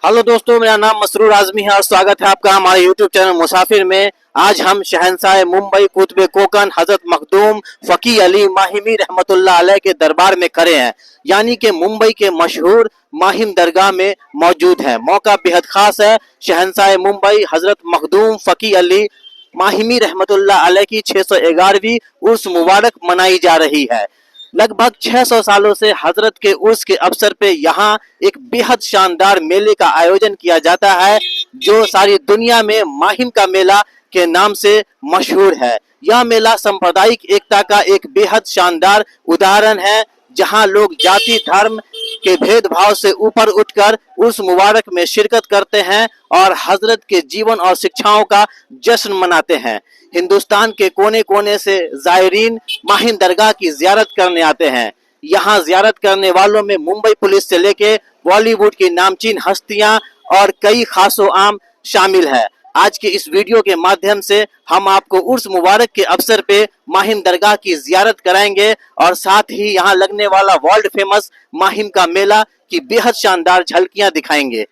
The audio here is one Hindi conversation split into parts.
हेलो दोस्तों, मेरा नाम मसरूर आजमी है और स्वागत है आपका हमारे यूट्यूब चैनल मुसाफिर में। आज हम शहंशाह मुंबई कुतुब कोकन हजरत मखदूम फकी अली माहिमी रहमतुल्लाह अलैह के दरबार में खड़े हैं, यानी कि मुंबई के मशहूर माहिम दरगाह में मौजूद हैं। मौका बेहद खास है। शहंशाह मुंबई हजरत मखदूम फकी अली माहिमी रहमतुल्लाह अलैह की 611वीं उर्स मुबारक मनाई जा रही है। लगभग 600 सालों से हजरत के उर्स के अवसर पे यहाँ एक बेहद शानदार मेले का आयोजन किया जाता है, जो सारी दुनिया में माहिम का मेला के नाम से मशहूर है। यह मेला सांप्रदायिक एकता का एक बेहद शानदार उदाहरण है, जहाँ लोग जाति धर्म के भेदभाव से ऊपर उठकर उस मुबारक में शिरकत करते हैं और हजरत के जीवन और शिक्षाओं का जश्न मनाते हैं। हिंदुस्तान के कोने कोने से जायरीन माहिम दरगाह की जियारत करने आते हैं। यहाँ जियारत करने वालों में मुंबई पुलिस से लेके बॉलीवुड की नामचीन हस्तियां और कई खासो आम शामिल है। आज के इस वीडियो के माध्यम से हम आपको उर्स मुबारक के अवसर पे माहिम दरगाह की जियारत कराएंगे और साथ ही यहाँ लगने वाला वर्ल्ड फेमस माहिम का मेला की बेहद शानदार झलकियां दिखाएंगे।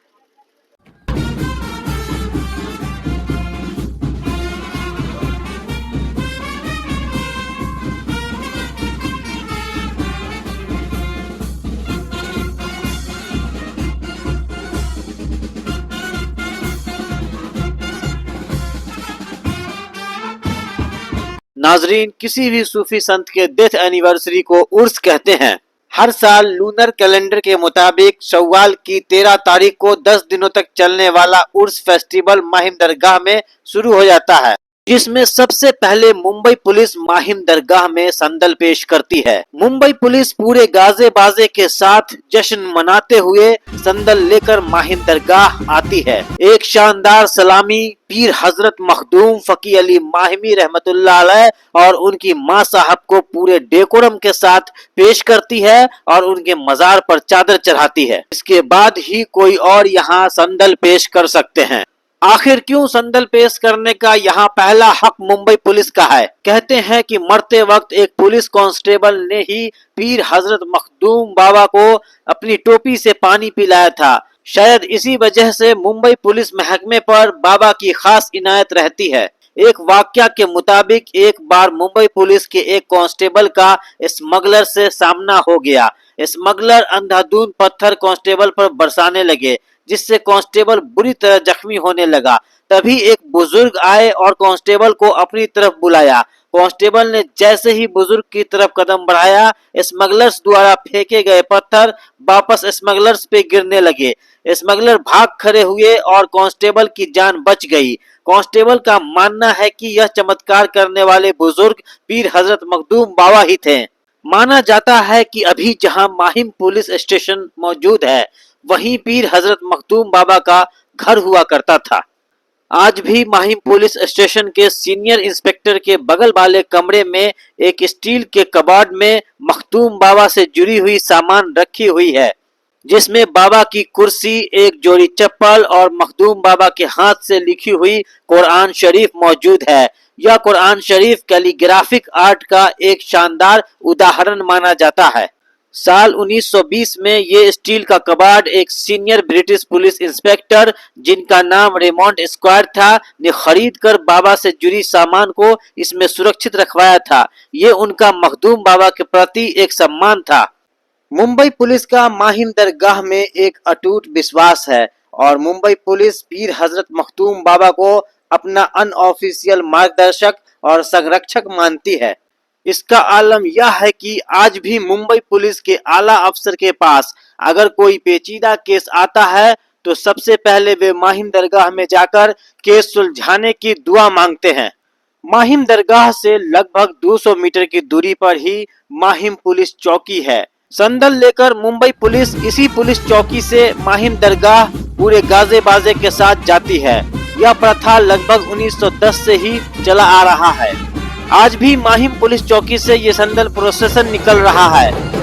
नाजरीन, किसी भी सूफी संत के डेथ एनिवर्सरी को उर्स कहते हैं। हर साल लूनर कैलेंडर के मुताबिक शव्वाल की 13 तारीख को 10 दिनों तक चलने वाला उर्स फेस्टिवल माहिम दरगाह में शुरू हो जाता है, जिसमें सबसे पहले मुंबई पुलिस माहिम दरगाह में संदल पेश करती है। मुंबई पुलिस पूरे गाजे बाजे के साथ जश्न मनाते हुए संदल लेकर माहिम दरगाह आती है। एक शानदार सलामी पीर हजरत मखदूम फकी अली माहिमी रहमतुल्लाह अलैह और उनकी माँ साहब को पूरे डेकोरम के साथ पेश करती है और उनके मजार पर चादर चढ़ाती है। इसके बाद ही कोई और यहाँ संदल पेश कर सकते हैं। आखिर क्यों संदल पेश करने का यहाँ पहला हक मुंबई पुलिस का है? कहते हैं कि मरते वक्त एक पुलिस कांस्टेबल ने ही पीर हजरत मखदूम बाबा को अपनी टोपी से पानी पिलाया था। शायद इसी वजह से मुंबई पुलिस महकमे पर बाबा की खास इनायत रहती है। एक वाकया के मुताबिक एक बार मुंबई पुलिस के एक कांस्टेबल का स्मगलर से सामना हो गया। स्मगलर अंधाधुंध पत्थर कांस्टेबल पर बरसाने लगे, जिससे कांस्टेबल बुरी तरह जख्मी होने लगा। तभी एक बुजुर्ग आए और कांस्टेबल को अपनी तरफ बुलाया। कांस्टेबल ने जैसे ही बुजुर्ग की तरफ कदम बढ़ाया, स्मगलर्स द्वारा फेंके गए पत्थर वापस स्मगलर्स पे गिरने लगे। स्मगलर भाग खड़े हुए और कांस्टेबल की जान बच गई। कांस्टेबल का मानना है कि यह चमत्कार करने वाले बुजुर्ग पीर हजरत मखदूम बाबा ही थे। माना जाता है कि अभी जहां माहिम पुलिस स्टेशन मौजूद है, वहीं पीर हजरत मखदूम बाबा का घर हुआ करता था। आज भी माहिम पुलिस स्टेशन के सीनियर इंस्पेक्टर के बगल वाले कमरे में एक स्टील के कबाड़ में मखदूम बाबा से जुड़ी हुई सामान रखी हुई है, जिसमें बाबा की कुर्सी, एक जोड़ी चप्पल और मखदूम बाबा के हाथ से लिखी हुई कुरान शरीफ मौजूद है। यह कुरान शरीफ कैलीग्राफिक आर्ट का एक शानदार उदाहरण माना जाता है। साल 1920 में ये स्टील का कबाड़ एक सीनियर ब्रिटिश पुलिस इंस्पेक्टर, जिनका नाम रेमोंड स्क्वायर था, ने खरीद कर बाबा से जुड़ी सामान को इसमें सुरक्षित रखवाया था। ये उनका मखदूम बाबा के प्रति एक सम्मान था। मुंबई पुलिस का माहिम दरगाह में एक अटूट विश्वास है और मुंबई पुलिस पीर हजरत मखदूम बाबा को अपना अनऑफिशियल मार्गदर्शक और संरक्षक मानती है। इसका आलम यह है कि आज भी मुंबई पुलिस के आला अफसर के पास अगर कोई पेचीदा केस आता है तो सबसे पहले वे माहिम दरगाह में जाकर केस सुलझाने की दुआ मांगते हैं। माहिम दरगाह से लगभग 200 मीटर की दूरी पर ही माहिम पुलिस चौकी है। संदल लेकर मुंबई पुलिस इसी पुलिस चौकी से माहिम दरगाह पूरे गाजे बाजे के साथ जाती है। यह प्रथा लगभग 1910 से ही चला आ रहा है। आज भी माहिम पुलिस चौकी से ये संदल प्रोसेसन निकल रहा है।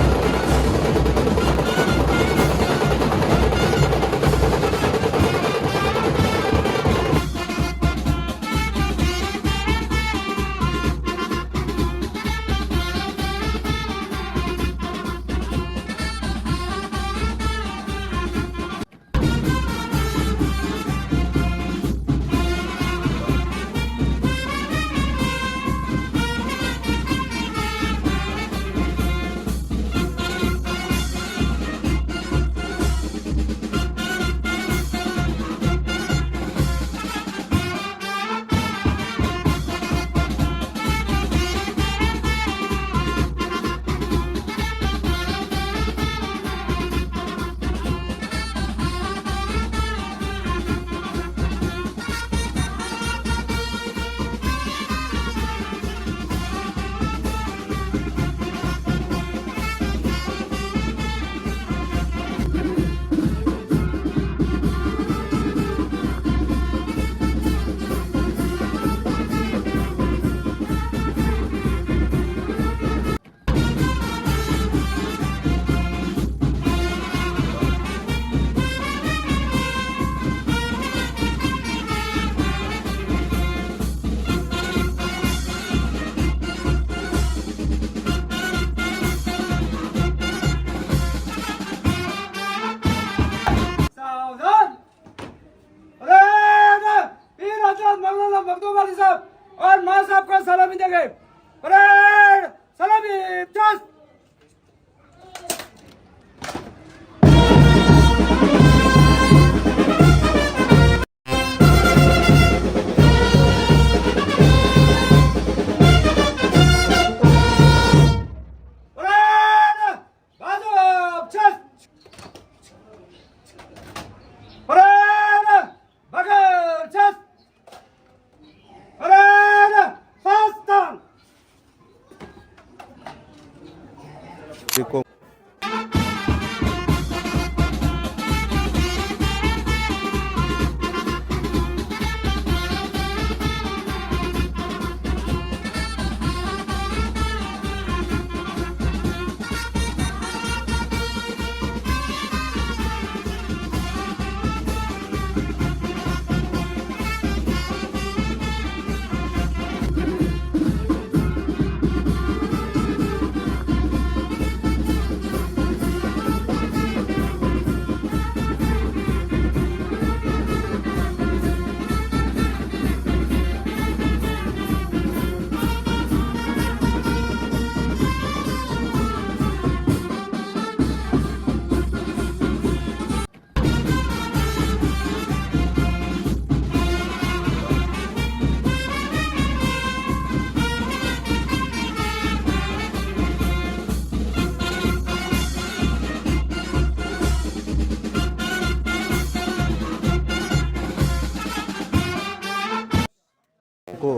को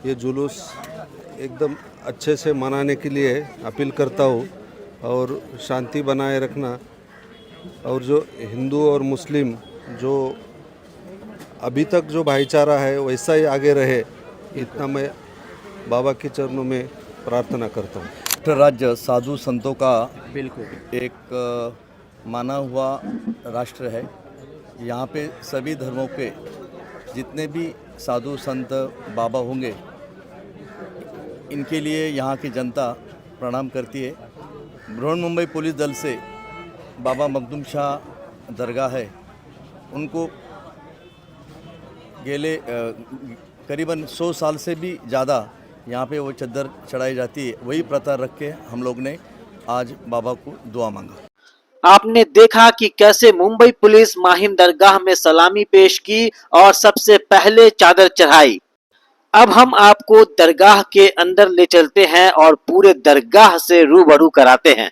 ये जुलूस एकदम अच्छे से मनाने के लिए अपील करता हूँ और शांति बनाए रखना, और जो हिंदू और मुस्लिम जो अभी तक जो भाईचारा है वैसा ही आगे रहे, इतना मैं बाबा के चरणों में प्रार्थना करता हूँ। महाराष्ट्र राज्य साधु संतों का बिल्कुल एक माना हुआ राष्ट्र है। यहाँ पे सभी धर्मों के जितने भी साधु संत बाबा होंगे, इनके लिए यहाँ की जनता प्रणाम करती है। बृहन्मुंबई पुलिस दल से बाबा मखदूम शाह दरगाह है, उनको गेले करीबन 100 साल से भी ज़्यादा यहाँ पे वो चद्दर चढ़ाई जाती है। वही प्रथा रख के हम लोग ने आज बाबा को दुआ मांगा। आपने देखा कि कैसे मुंबई पुलिस माहिम दरगाह में सलामी पेश की और सबसे पहले चादर चढ़ाई। अब हम आपको दरगाह के अंदर ले चलते हैं और पूरे दरगाह से रूबरू कराते हैं।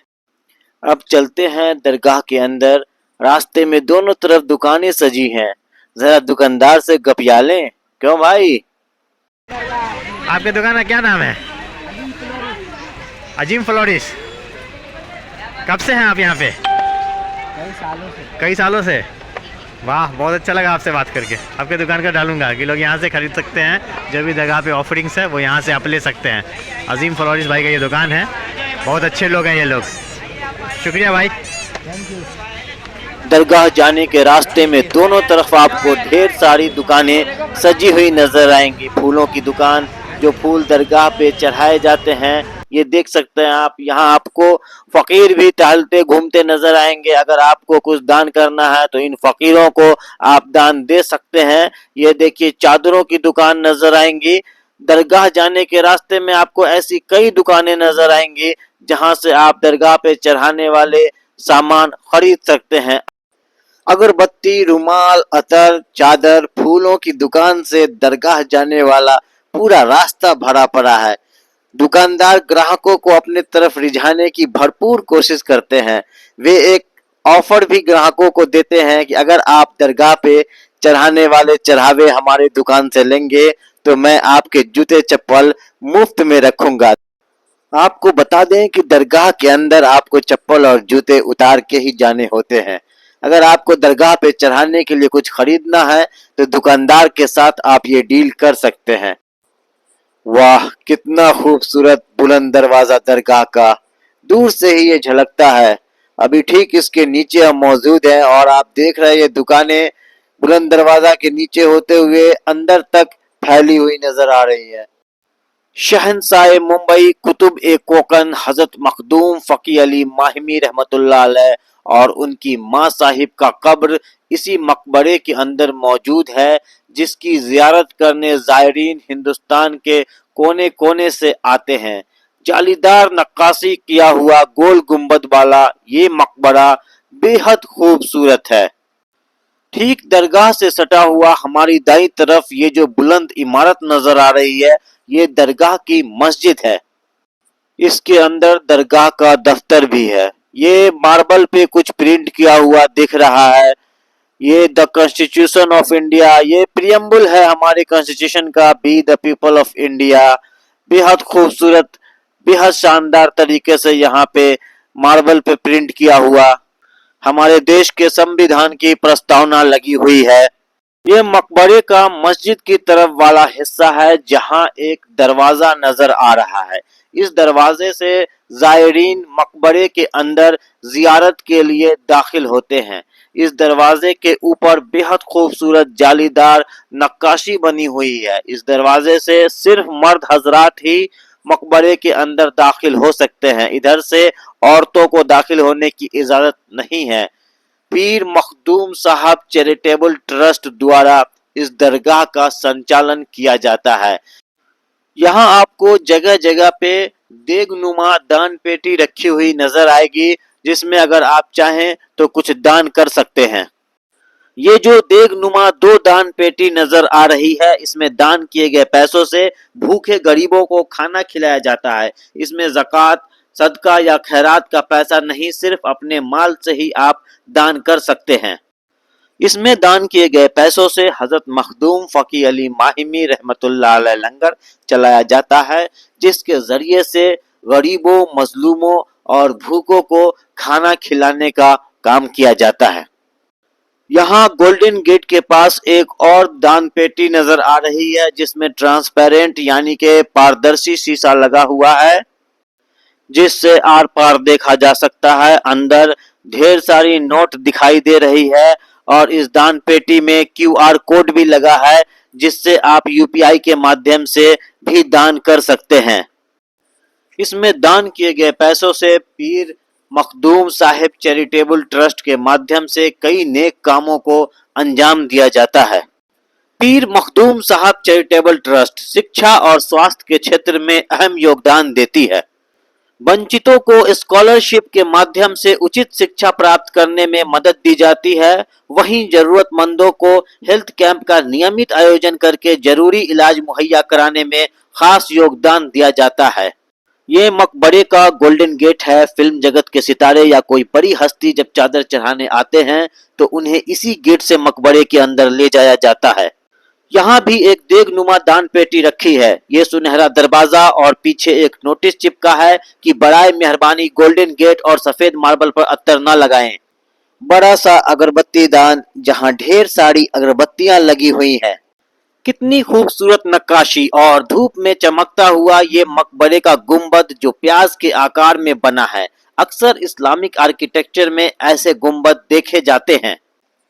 अब चलते हैं दरगाह के अंदर। रास्ते में दोनों तरफ दुकानें सजी हैं, जरा दुकानदार से गपिया लें। क्यों भाई? आपके दुकान का क्या नाम है? अजीम फ्लोरिस। कब से हैं आप यहाँ पे? कई सालों से। वाह, बहुत अच्छा लगा आपसे बात करके। आपके दुकान का डालूंगा कि लोग यहाँ से खरीद सकते हैं। जो भी जगह पे ऑफरिंग्स है वो यहाँ से आप ले सकते हैं। अजीम फ्लोरिस भाई का ये दुकान है। बहुत अच्छे लोग हैं ये लोग। शुक्रिया भाई। दरगाह जाने के रास्ते में दोनों तरफ आपको ढेर सारी दुकानें सजी हुई नजर आएंगी। फूलों की दुकान, जो फूल दरगाह पे चढ़ाए जाते हैं, ये देख सकते हैं आप। यहाँ आपको फकीर भी टहलते घूमते नजर आएंगे। अगर आपको कुछ दान करना है तो इन फकीरों को आप दान दे सकते हैं। ये देखिए, चादरों की दुकान नजर आएंगी। दरगाह जाने के रास्ते में आपको ऐसी कई दुकानें नजर आएंगी जहां से आप दरगाह पे चढ़ाने वाले सामान खरीद सकते हैं। अगरबत्ती, रुमाल, अतर, चादर, फूलों की दुकान से दरगाह जाने वाला पूरा रास्ता भरा पड़ा है। दुकानदार ग्राहकों को अपने तरफ रिझाने की भरपूर कोशिश करते हैं। वे एक ऑफर भी ग्राहकों को देते हैं कि अगर आप दरगाह पे चढ़ाने वाले चढ़ावे हमारे दुकान से लेंगे तो मैं आपके जूते चप्पल मुफ्त में रखूंगा। आपको बता दें कि दरगाह के अंदर आपको चप्पल और जूते उतार के ही जाने होते हैं। अगर आपको दरगाह पे चढ़ाने के लिए कुछ खरीदना है तो दुकानदार के साथ आप ये डील कर सकते हैं। वाह, कितना खूबसूरत बुलंद दरवाजा दरगाह का। दूर से ही ये झलकता है। अभी ठीक इसके नीचे हम मौजूद हैं और आप देख रहे हैं ये दुकानें बुलंद दरवाजा के नीचे होते हुए अंदर तक फैली हुई नजर आ रही है। शहंशाह मुंबई कुतुब ए कोकन हजरत मखदूम फकी अली माहिमी रहमतुल्लाह अलैह और उनकी माँ साहिब का कब्र इसी मकबरे के अंदर मौजूद है, जिसकी जियारत करने जायरीन हिंदुस्तान के कोने कोने से आते हैं। जालीदार नक्काशी किया हुआ गोल गुंबद वाला ये मकबरा बेहद खूबसूरत है। ठीक दरगाह से सटा हुआ हमारी दाईं तरफ ये जो बुलंद इमारत नजर आ रही है, ये दरगाह की मस्जिद है। इसके अंदर दरगाह का दफ्तर भी है। ये मार्बल पे कुछ प्रिंट किया हुआ दिख रहा है। ये द कॉन्स्टिट्यूशन ऑफ इंडिया, ये प्रियम्बल है हमारे कॉन्स्टिट्यूशन का, be the people of India. बेहद खूबसूरत, बेहद शानदार तरीके से यहाँ पे मार्बल पे प्रिंट किया हुआ हमारे देश के संविधान की प्रस्तावना लगी हुई है। ये मकबरे का मस्जिद की तरफ वाला हिस्सा है जहां एक दरवाजा नजर आ रहा है। इस दरवाजे से जायरीन मकबरे के अंदर जियारत के लिए दाखिल होते हैं। इस दरवाजे के ऊपर बेहद खूबसूरत जालीदार नक्काशी बनी हुई है। इस दरवाजे से सिर्फ मर्द हजरात ही मकबरे के अंदर दाखिल हो सकते हैं। इधर से औरतों को दाखिल होने की इजाजत नहीं है। पीर मखदूम साहब चैरिटेबल ट्रस्ट द्वारा इस दरगाह का संचालन किया जाता है। यहाँ आपको जगह जगह पे देगनुमा दान पेटी रखी हुई नजर आएगी, जिसमें अगर आप चाहें तो कुछ दान कर सकते हैं। ये जो देगनुमा 2 दान पेटी नजर आ रही है, इसमें दान किए गए पैसों से भूखे गरीबों को खाना खिलाया जाता है। इसमें ज़कात, सदका या खैरात का पैसा नहीं, सिर्फ अपने माल से ही आप दान कर सकते हैं। इसमें दान किए गए पैसों से हजरत मखदूम फ़की अली माहिमी रहमतुल्लाह अलैह लंगर चलाया जाता है, जिसके जरिए से गरीबों, मजलूमों और भूखों को खाना खिलाने का काम किया जाता है। यहाँ गोल्डन गेट के पास एक और दान पेटी नजर आ रही है, जिसमें ट्रांसपेरेंट यानी के पारदर्शी शीशा लगा हुआ है, जिससे आर पार देखा जा सकता है। अंदर ढेर सारी नोट दिखाई दे रही है और इस दान पेटी में क्यूआर कोड भी लगा है, जिससे आप यूपीआई के माध्यम से भी दान कर सकते हैं। इसमें दान किए गए पैसों से पीर मखदूम साहिब चैरिटेबल ट्रस्ट के माध्यम से कई नेक कामों को अंजाम दिया जाता है। पीर मखदूम साहब चैरिटेबल ट्रस्ट शिक्षा और स्वास्थ्य के क्षेत्र में अहम योगदान देती है। वंचितों को स्कॉलरशिप के माध्यम से उचित शिक्षा प्राप्त करने में मदद दी जाती है। वहीं जरूरतमंदों को हेल्थ कैंप का नियमित आयोजन करके जरूरी इलाज मुहैया कराने में खास योगदान दिया जाता है। ये मकबरे का गोल्डन गेट है। फिल्म जगत के सितारे या कोई बड़ी हस्ती जब चादर चढ़ाने आते हैं तो उन्हें इसी गेट से मकबरे के अंदर ले जाया जाता है। यहाँ भी एक देगनुमा दान पेटी रखी है। ये सुनहरा दरवाजा और पीछे एक नोटिस चिपका है कि बराए मेहरबानी गोल्डन गेट और सफेद मार्बल पर अत्तर न लगाएं। बड़ा सा अगरबत्ती दान, जहाँ ढेर सारी अगरबत्तियां लगी हुई हैं। कितनी खूबसूरत नक्काशी और धूप में चमकता हुआ ये मकबरे का गुंबद जो प्याज के आकार में बना है। अक्सर इस्लामिक आर्किटेक्चर में ऐसे गुंबद देखे जाते हैं।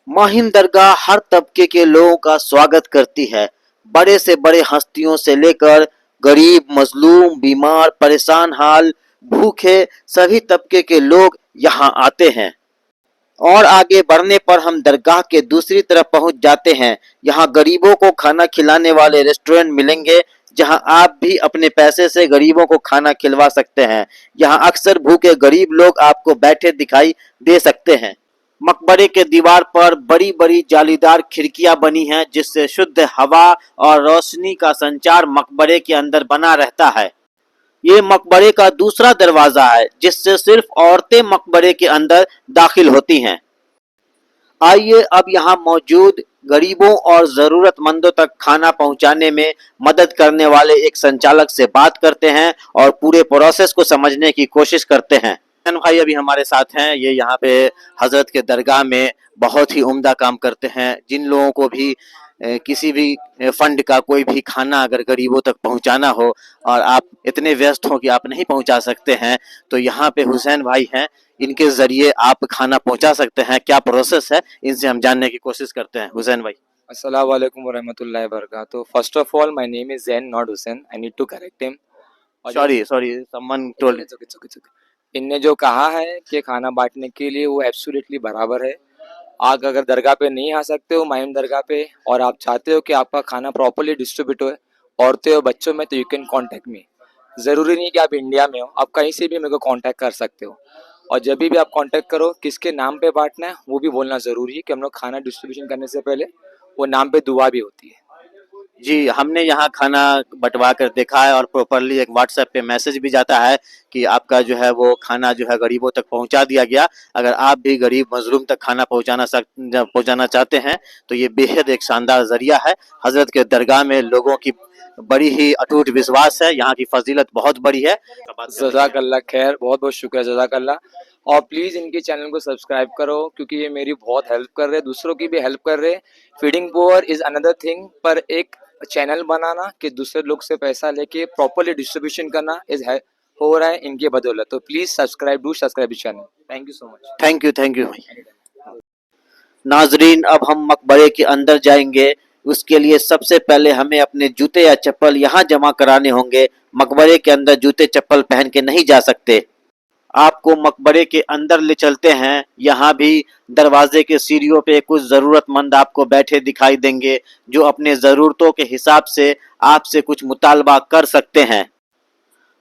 माहिम दरगाह हर तबके के लोगों का स्वागत करती है। बड़े से बड़े हस्तियों से लेकर गरीब, मजलूम, बीमार, परेशान हाल, भूखे सभी तबके के लोग यहाँ आते हैं। और आगे बढ़ने पर हम दरगाह के दूसरी तरफ पहुंच जाते हैं। यहाँ गरीबों को खाना खिलाने वाले रेस्टोरेंट मिलेंगे, जहां आप भी अपने पैसे से गरीबों को खाना खिलवा सकते हैं। यहाँ अक्सर भूखे गरीब लोग आपको बैठे दिखाई दे सकते हैं। मकबरे के दीवार पर बड़ी बड़ी जालीदार खिड़कियां बनी हैं, जिससे शुद्ध हवा और रोशनी का संचार मकबरे के अंदर बना रहता है। ये मकबरे का दूसरा दरवाजा है, जिससे सिर्फ औरतें मकबरे के अंदर दाखिल होती हैं। आइए अब यहाँ मौजूद गरीबों और जरूरतमंदों तक खाना पहुँचाने में मदद करने वाले एक संचालक से बात करते हैं और पूरे प्रोसेस को समझने की कोशिश करते हैं। भाई अभी हमारे साथ हैं। ये यहाँ पे हजरत के दरगाह में बहुत ही उम्दा काम करते हैं। जिन लोगों को भी किसी भी फंड का कोई भी खाना अगर गरीबों तक पहुंचाना हो और आप इतने व्यस्त हो कि आप नहीं पहुंचा सकते हैं, तो यहाँ पे हुसैन भाई हैं, इनके जरिए आप खाना पहुंचा सकते हैं। क्या प्रोसेस है, इनसे हम जानने की कोशिश करते हैं। हुसैन भाई, अस्सलाम वालेकुम वरहमतुल्लाहि वबरकातुहू। First of all my name is Zain not Hussain, I need to correct him. Sorry someone told. इनने जो कहा है कि खाना बांटने के लिए वो एब्सोल्युटली बराबर है। आप अगर दरगाह पे नहीं आ सकते हो माहिम दरगाह पे और आप चाहते हो कि आपका खाना प्रॉपर्ली डिस्ट्रीब्यूट हो औरतें और बच्चों में, तो यू कैन कॉन्टेक्ट मी। ज़रूरी नहीं कि आप इंडिया में हो, आप कहीं से भी मेरे को कॉन्टैक्ट कर सकते हो। और जब भी आप कॉन्टैक्ट करो किसके नाम पे बांटना है वो भी बोलना ज़रूरी है कि हम लोग खाना डिस्ट्रीब्यूशन करने से पहले वो नाम पे दुआ भी होती है। जी, हमने यहाँ खाना बंटवा कर देखा है और प्रॉपरली एक व्हाट्सएप पे मैसेज भी जाता है कि आपका जो है वो खाना जो है गरीबों तक पहुँचा दिया गया। अगर आप भी गरीब मजलूम तक खाना पहुँचाना चाहते हैं तो ये बेहद एक शानदार जरिया है। हजरत के दरगाह में लोगों की बड़ी ही अटूट विश्वास है। यहाँ की फजीलत बहुत बड़ी है। जज़ाकल्लाह खैर, बहुत बहुत शुक्रिया, जज़ाकल्लाह। और प्लीज़ इनके चैनल को सब्सक्राइब करो क्योंकि ये मेरी बहुत हेल्प कर रहे हैं, दूसरों की भी हेल्प कर रहे हैं। Feeding poor is another thing, पर एक चैनल बनाना कि दूसरे लोग से पैसा लेके प्रॉपरली डिस्ट्रीब्यूशन करना हो रहा है इनके बदौलत। तो please subscribe this channel. Thank you so much. Thank you नाजरीन, अब हम मकबरे के अंदर जाएंगे। उसके लिए सबसे पहले हमें अपने जूते या चप्पल यहाँ जमा कराने होंगे। मकबरे के अंदर जूते चप्पल पहन के नहीं जा सकते। आपको मकबरे के अंदर ले चलते हैं। यहाँ भी दरवाजे के सीढ़ियों पे कुछ ज़रूरतमंद आपको बैठे दिखाई देंगे, जो अपने ज़रूरतों के हिसाब से आपसे कुछ मुतालबा कर सकते हैं।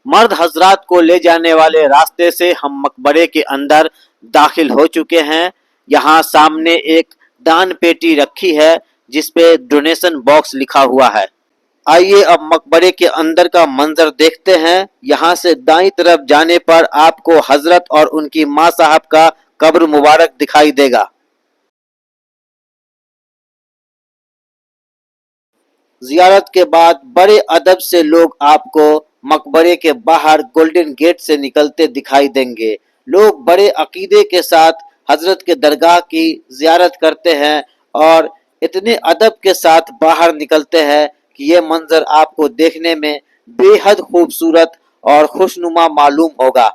मर्द हजरात को ले जाने वाले रास्ते से हम मकबरे के अंदर दाखिल हो चुके हैं। यहाँ सामने एक दान पेटी रखी है जिसपे डोनेशन बॉक्स लिखा हुआ है। आइए अब मकबरे के अंदर का मंजर देखते हैं। यहाँ से दाईं तरफ जाने पर आपको हजरत और उनकी माँ साहब का कब्र मुबारक दिखाई देगा। जियारत के बाद बड़े अदब से लोग आपको मकबरे के बाहर गोल्डन गेट से निकलते दिखाई देंगे। लोग बड़े अकीदे के साथ हजरत के दरगाह की जियारत करते हैं और इतने अदब के साथ बाहर निकलते हैं कि ये मंजर आपको देखने में बेहद खूबसूरत और खुशनुमा मालूम होगा।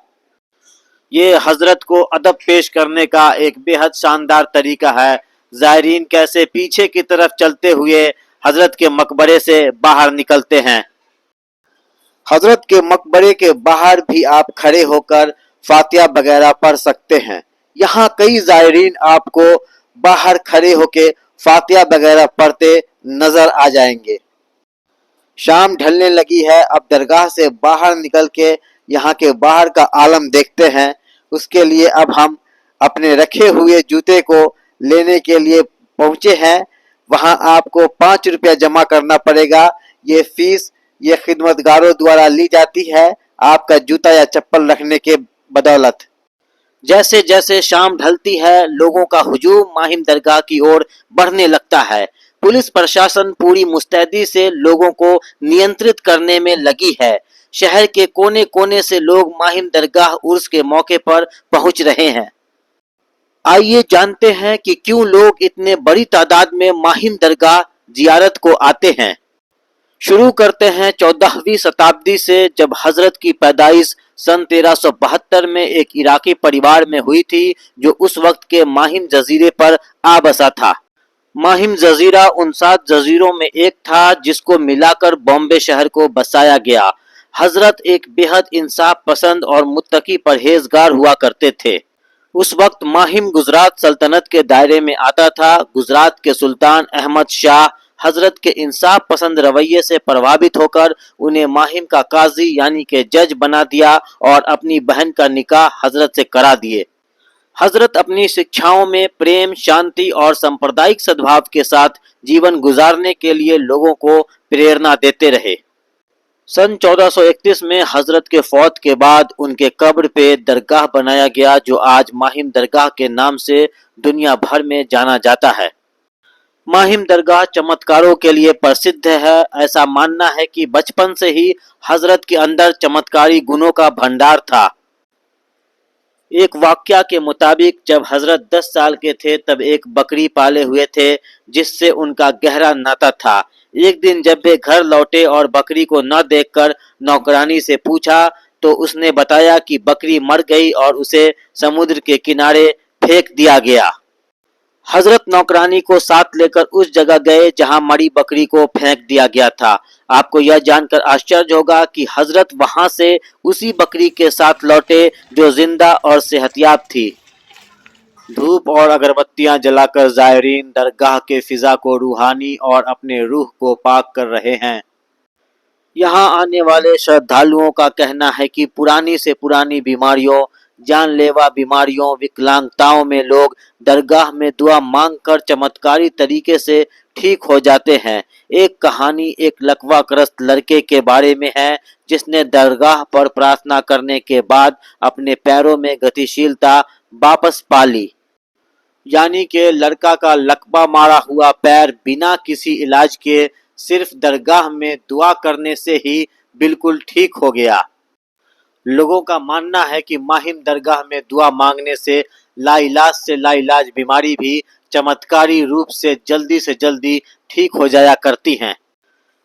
ये हजरत को अदब पेश करने का एक बेहद शानदार तरीका है। जायरीन कैसे पीछे की तरफ चलते हुए हजरत के मकबरे से बाहर निकलते हैं। हजरत के मकबरे के बाहर भी आप खड़े होकर फातिहा वगैरह पढ़ सकते हैं। यहाँ कई जायरीन आपको बाहर खड़े होकर फातिहा वगैरह पढ़ते नजर आ जाएंगे। शाम ढलने लगी है। अब दरगाह से बाहर निकल के यहाँ के बाहर का आलम देखते हैं। उसके लिए अब हम अपने रखे हुए जूते को लेने के लिए पहुंचे हैं। वहां आपको 5 रुपया जमा करना पड़ेगा। ये फीस ये खिदमतगारों द्वारा ली जाती है आपका जूता या चप्पल रखने के बदौलत। जैसे जैसे शाम ढलती है लोगों का हुजूम माहिम दरगाह की ओर बढ़ने लगता है। पुलिस प्रशासन पूरी मुस्तैदी से लोगों को नियंत्रित करने में लगी है। शहर के कोने कोने से लोग माहिम दरगाह उर्स के मौके पर पहुंच रहे हैं। आइए जानते हैं कि क्यों लोग इतने बड़ी तादाद में माहिम दरगाह जियारत को आते हैं। शुरू करते हैं 14वीं शताब्दी से, जब हजरत की पैदाइश सन 1372 में एक इराकी परिवार में हुई थी जो उस वक्त के माहिम जजीरे पर आ बसा था। माहिम जजीरा उन 7 जजीरों में एक था जिसको मिलाकर बॉम्बे शहर को बसाया गया। हजरत एक बेहद इंसाफ पसंद और मुत्तकी परहेजगार हुआ करते थे। उस वक्त माहिम गुजरात सल्तनत के दायरे में आता था। गुजरात के सुल्तान अहमद शाह हजरत के इंसाफ पसंद रवैये से प्रभावित होकर उन्हें माहिम का काजी यानी के जज बना दिया और अपनी बहन का निकाह हजरत से करा दिए। हजरत अपनी शिक्षाओं में प्रेम, शांति और सांप्रदायिक सद्भाव के साथ जीवन गुजारने के लिए लोगों को प्रेरणा देते रहे। सन 1431 में हजरत के फौत के बाद उनके कब्र पे दरगाह बनाया गया जो आज माहिम दरगाह के नाम से दुनिया भर में जाना जाता है। माहिम दरगाह चमत्कारों के लिए प्रसिद्ध है। ऐसा मानना है कि बचपन से ही हजरत के अंदर चमत्कारी गुणों का भंडार था। एक वाकया के मुताबिक जब हजरत 10 साल के थे तब एक बकरी पाले हुए थे जिससे उनका गहरा नाता था। एक दिन जब वे घर लौटे और बकरी को न देखकर नौकरानी से पूछा तो उसने बताया कि बकरी मर गई और उसे समुद्र के किनारे फेंक दिया गया। हजरत नौकरानी को साथ लेकर उस जगह गए जहां मरी बकरी को फेंक दिया गया था। आपको यह जानकर आश्चर्य होगा कि हजरत वहां से उसी बकरी के साथ लौटे जो जिंदा और सेहतयाब थी। धूप और अगरबत्तियां जलाकर जायरीन दरगाह के फिजा को रूहानी और अपने रूह को पाक कर रहे हैं। यहाँ आने वाले श्रद्धालुओं का कहना है कि पुरानी से पुरानी बीमारियों, जानलेवा बीमारियों, विकलांगताओं में लोग दरगाह में दुआ मांगकर चमत्कारी तरीके से ठीक हो जाते हैं। एक कहानी एक लकवाग्रस्त लड़के के बारे में है जिसने दरगाह पर प्रार्थना करने के बाद अपने पैरों में गतिशीलता वापस पा ली। यानी कि लड़का का लकवा मारा हुआ पैर बिना किसी इलाज के सिर्फ दरगाह में दुआ करने से ही बिल्कुल ठीक हो गया। लोगों का मानना है कि माहिम दरगाह में दुआ मांगने से लाइलाज बीमारी भी चमत्कारी रूप से जल्दी ठीक हो जाया करती हैं।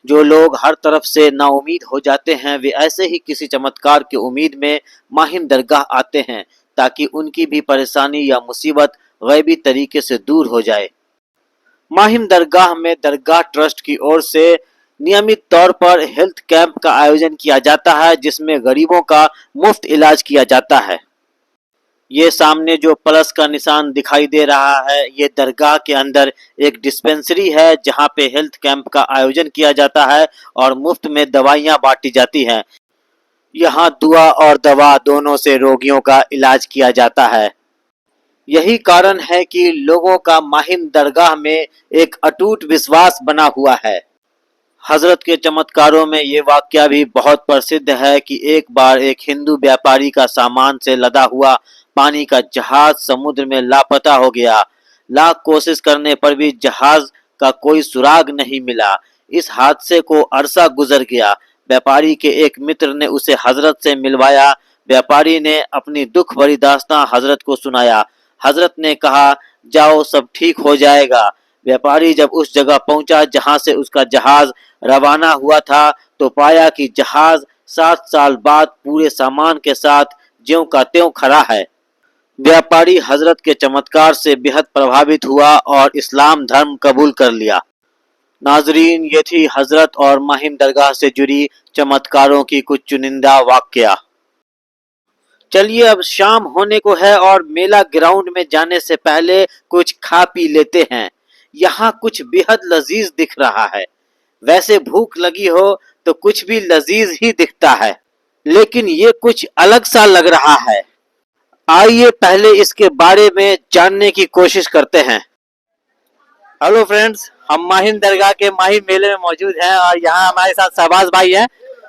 जो लोग हर तरफ से नाउमीद हो जाते हैं वे ऐसे ही किसी चमत्कार की उम्मीद में माहिम दरगाह आते हैं ताकि उनकी भी परेशानी या मुसीबत गैबी तरीके से दूर हो जाए। माहिम दरगाह में दरगाह ट्रस्ट की ओर से नियमित तौर पर हेल्थ कैंप का आयोजन किया जाता है जिसमें गरीबों का मुफ्त इलाज किया जाता है। ये सामने जो प्लस का निशान दिखाई दे रहा है ये दरगाह के अंदर एक डिस्पेंसरी है जहां पे हेल्थ कैंप का आयोजन किया जाता है और मुफ्त में दवाइयां बांटी जाती हैं। यहाँ दुआ और दवा दोनों से रोगियों का इलाज किया जाता है। यही कारण है कि लोगों का माहिम दरगाह में एक अटूट विश्वास बना हुआ है। हजरत के चमत्कारों में ये वाकया भी बहुत प्रसिद्ध है कि एक बार एक हिंदू व्यापारी का सामान से लदा हुआ पानी का जहाज समुद्र में लापता हो गया। लाख कोशिश करने पर भी जहाज का कोई सुराग नहीं मिला। इस हादसे को अरसा गुजर गया। व्यापारी के एक मित्र ने उसे हजरत से मिलवाया। व्यापारी ने अपनी दुख भरी दास्तां हजरत को सुनाया। हजरत ने कहा, जाओ सब ठीक हो जाएगा। व्यापारी जब उस जगह पहुंचा जहां से उसका जहाज रवाना हुआ था तो पाया कि जहाज 7 साल बाद पूरे सामान के साथ ज्यों का त्यों खड़ा है। व्यापारी हजरत के चमत्कार से बेहद प्रभावित हुआ और इस्लाम धर्म कबूल कर लिया। नाजरीन, ये थी हजरत और माहिम दरगाह से जुड़ी चमत्कारों की कुछ चुनिंदा वाकया। चलिए अब शाम होने को है और मेला ग्राउंड में जाने से पहले कुछ खा पी लेते हैं। यहाँ कुछ बेहद लजीज दिख रहा है। वैसे भूख लगी हो तो कुछ भी लजीज ही दिखता है, लेकिन ये कुछ अलग सा लग रहा है। आइए पहले इसके बारे में जानने की कोशिश करते हैं। हेलो फ्रेंड्स, हम माहिम दरगाह के माहिम मेले में मौजूद हैं और यहाँ हमारे साथ शहबाज भाई हैं,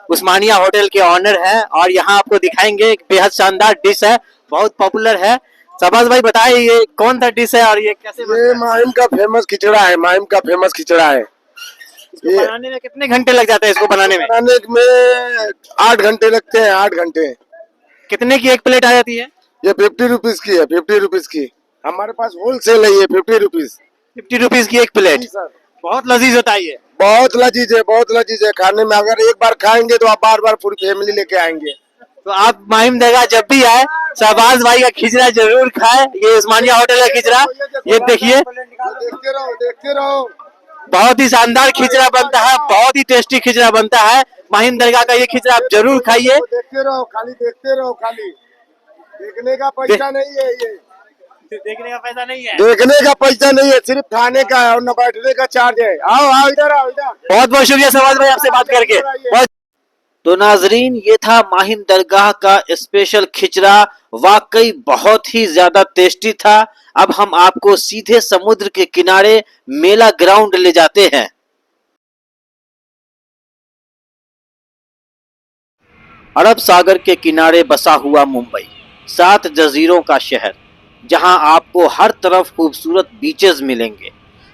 उस्मानिया होटल के ऑनर हैं और यहाँ आपको दिखाएंगे एक बेहद शानदार डिश है, बहुत पॉपुलर है। शहबाज भाई बताइए ये कौन सा डिश है और ये कैसे बनता ये है? माहिम का फेमस खिचड़ा है। माहिम का फेमस खिचड़ा है। इसको ये बनाने में कितने घंटे लग जाते हैं? इसको बनाने में बनाने में 8 घंटे लगते हैं। 8 घंटे। कितने की एक प्लेट आ जाती है? ये 50 रुपीज की है। 50 रुपीज की हमारे पास होलसेल है। ये 50 रुपीज। 50 रुपीज की एक प्लेट। सर बहुत लजीज होता है ये। बहुत लजीज है। बहुत लजीज है खाने में। अगर एक बार खाएंगे तो आप बार बार पूरी फैमिली लेके आएंगे। तो आप माहिम दरगाह जब भी आए शहबाज भाई का खिचड़ा जरूर खाएं। ये उस्मानिया होटल का खिचड़ा, ये देखिए देखते रहो, देखते रहो। बहुत ही शानदार खिचड़ा बनता है, बहुत ही टेस्टी खिचड़ा बनता है। माहिम दरगाह का ये खिचड़ा आप जरूर खाइए। देखते रहो, खाली देखते रहो। खाली देखने का पैसा नहीं है। ये देखने का पैसा नहीं है, देखने का पैसा नहीं है, सिर्फ खाने का है और न बैठने का चार्ज है। आओ आओ इधर आओ इधर। बहुत बहुत शुक्रिया शहबाज भाई आपसे बात करके। तो नाजरीन, ये था माहिम दरगाह का स्पेशल खिचड़ा। वाकई बहुत ही ज्यादा टेस्टी था। अब हम आपको सीधे समुद्र के किनारे मेला ग्राउंड ले जाते हैं। अरब सागर के किनारे बसा हुआ मुंबई 7 जजीरों का शहर, जहां आपको हर तरफ खूबसूरत बीचेस मिलेंगे।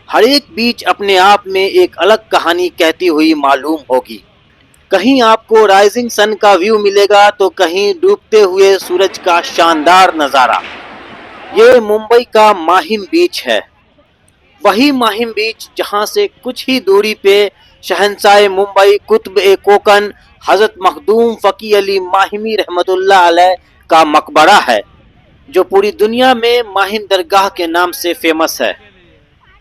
हर एक बीच अपने आप में एक अलग कहानी कहती हुई मालूम होगी। कहीं आपको राइजिंग सन का व्यू मिलेगा तो कहीं डूबते हुए सूरज का शानदार नज़ारा। ये मुंबई का माहिम बीच है। वही माहिम बीच जहां से कुछ ही दूरी पे शहंशाह मुंबई कुतुब-ए-कोकन हजरत मखदूम फ़की अली माहिमी रहमतुल्लाह अलैह का मकबरा है, जो पूरी दुनिया में माहिम दरगाह के नाम से फेमस है।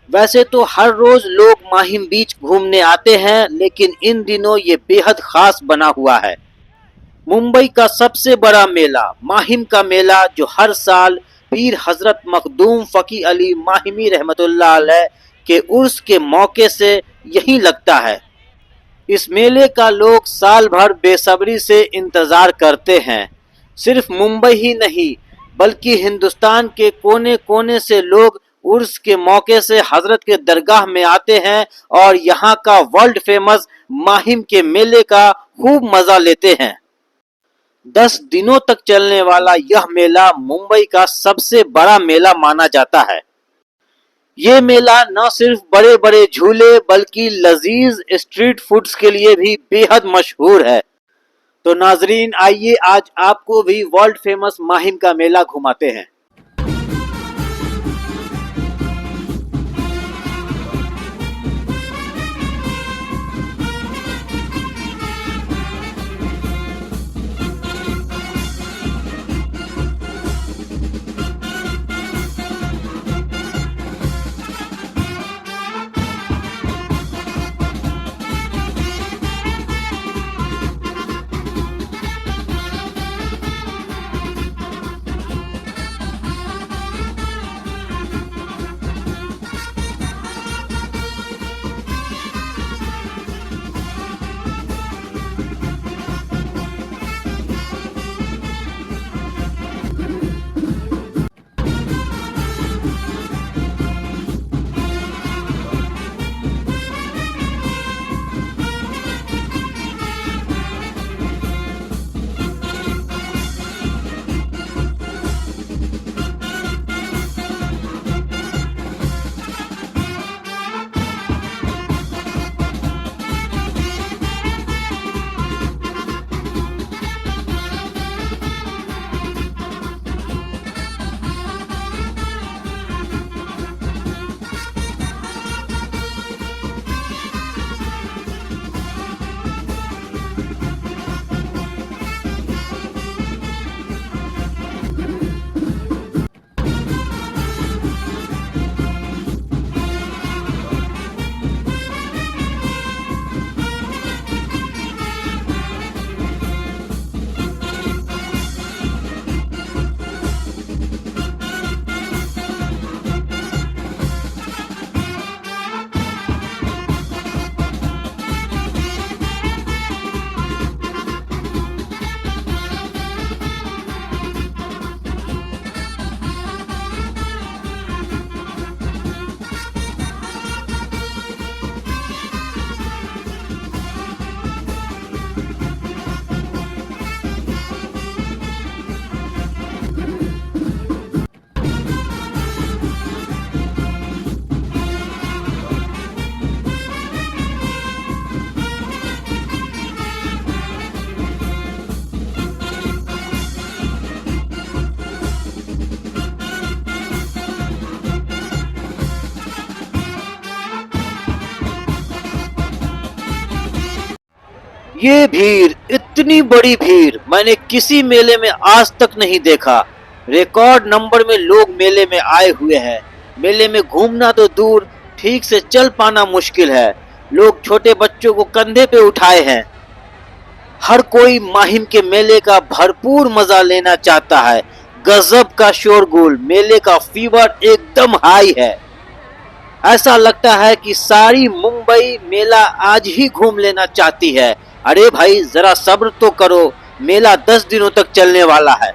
वैसे तो हर रोज लोग माहिम बीच घूमने आते हैं, लेकिन इन दिनों ये बेहद खास बना हुआ है। मुंबई का सबसे बड़ा मेला माहिम का मेला, जो हर साल पीर हजरत मखदूम फ़की अली माहिमी रहमतुल्लाह अलैह के उर्स के मौके से यहीं लगता है। इस मेले का लोग साल भर बेसब्री से इंतजार करते हैं। सिर्फ मुंबई ही नहीं बल्कि हिंदुस्तान के कोने कोने से लोग उर्स के मौके से हजरत के दरगाह में आते हैं और यहाँ का वर्ल्ड फेमस माहिम के मेले का खूब मजा लेते हैं। 10 दिनों तक चलने वाला यह मेला मुंबई का सबसे बड़ा मेला माना जाता है। ये मेला न सिर्फ बड़े बड़े झूले बल्कि लजीज स्ट्रीट फूड्स के लिए भी बेहद मशहूर है। तो नाजरीन, आइए आज आपको भी वर्ल्ड फेमस माहिम का मेला घुमाते हैं। ये भीड़, इतनी बड़ी भीड़ मैंने किसी मेले में आज तक नहीं देखा। रिकॉर्ड नंबर में लोग मेले में आए हुए हैं। मेले में घूमना तो दूर, ठीक से चल पाना मुश्किल है। लोग छोटे बच्चों को कंधे पे उठाए हैं। हर कोई माहिम के मेले का भरपूर मजा लेना चाहता है। गजब का शोरगुल, मेले का फीवर एकदम हाई है। ऐसा लगता है कि सारी मुंबई मेला आज ही घूम लेना चाहती है। अरे भाई जरा सब्र तो करो, मेला 10 दिनों तक चलने वाला है।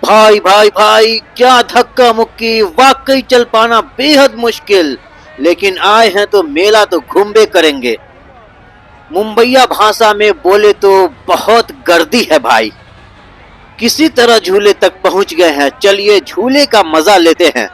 भाई भाई भाई क्या धक्का मुक्की, वाकई चल पाना बेहद मुश्किल, लेकिन आए हैं तो मेला तो घूमबे करेंगे। मुंबईया भाषा में बोले तो बहुत गर्दी है भाई। किसी तरह झूले तक पहुंच गए हैं, चलिए झूले का मजा लेते हैं।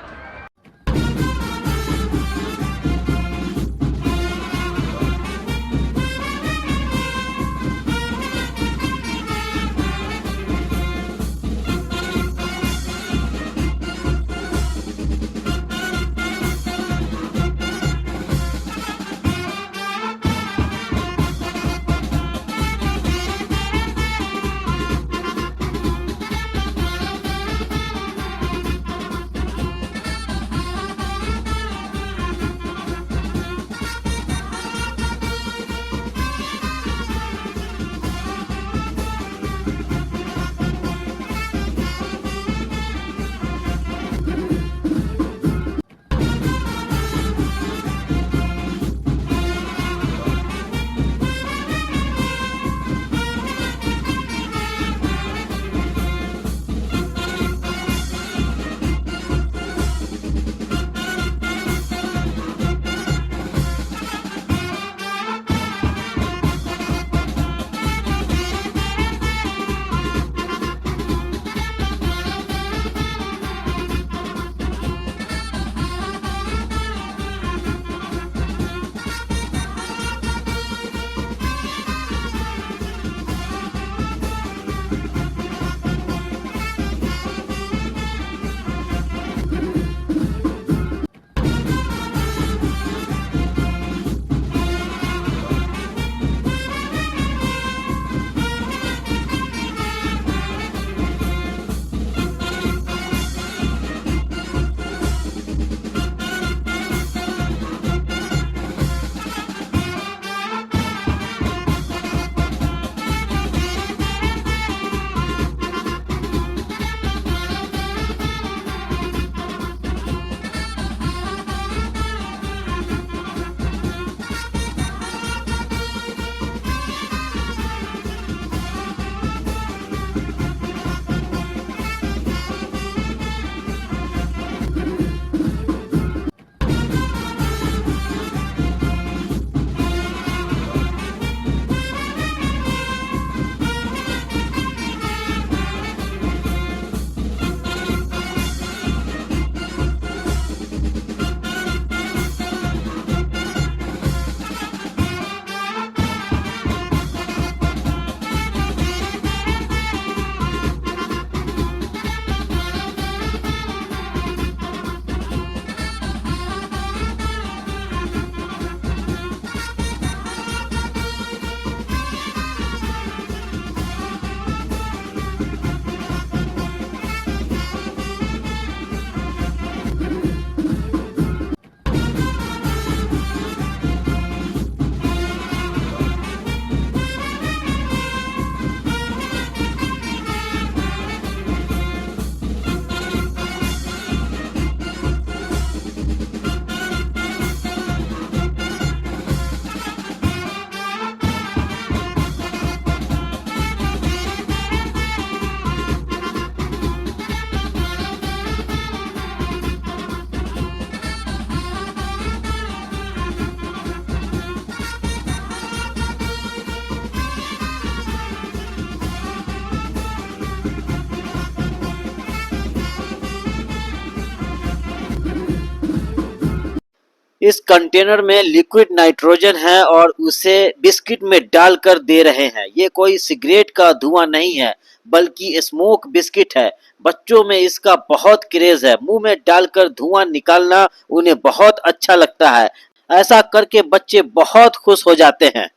इस कंटेनर में लिक्विड नाइट्रोजन है और उसे बिस्किट में डालकर दे रहे हैं। ये कोई सिगरेट का धुआं नहीं है, बल्कि स्मोक बिस्किट है। बच्चों में इसका बहुत क्रेज है। मुंह में डालकर धुआं निकालना उन्हें बहुत अच्छा लगता है। ऐसा करके बच्चे बहुत खुश हो जाते हैं।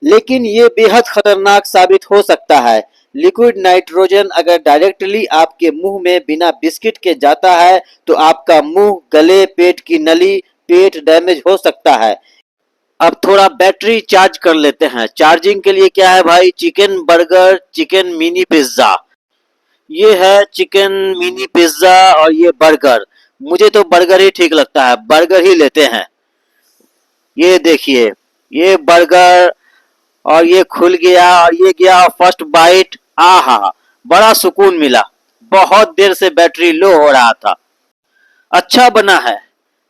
लेकिन ये बेहद खतरनाक साबित हो सकता है। लिक्विड नाइट्रोजन अगर डायरेक्टली आपके मुंह में बिना बिस्किट के जाता है तो आपका मुंह, गले, पेट की नली, पेट डैमेज हो सकता है। अब थोड़ा बैटरी चार्ज कर लेते हैं। चार्जिंग के लिए क्या है भाई, chicken burger, chicken mini pizza. ये है चिकन मिनी पिज्जा और ये बर्गर। मुझे तो बर्गर ही ठीक लगता है, बर्गर ही लेते हैं। ये देखिए, ये बर्गर और ये खुल गया और ये गया फर्स्ट बाइट। आहा, बड़ा सुकून मिला। बहुत देर से बैटरी लो हो रहा था। अच्छा बना है,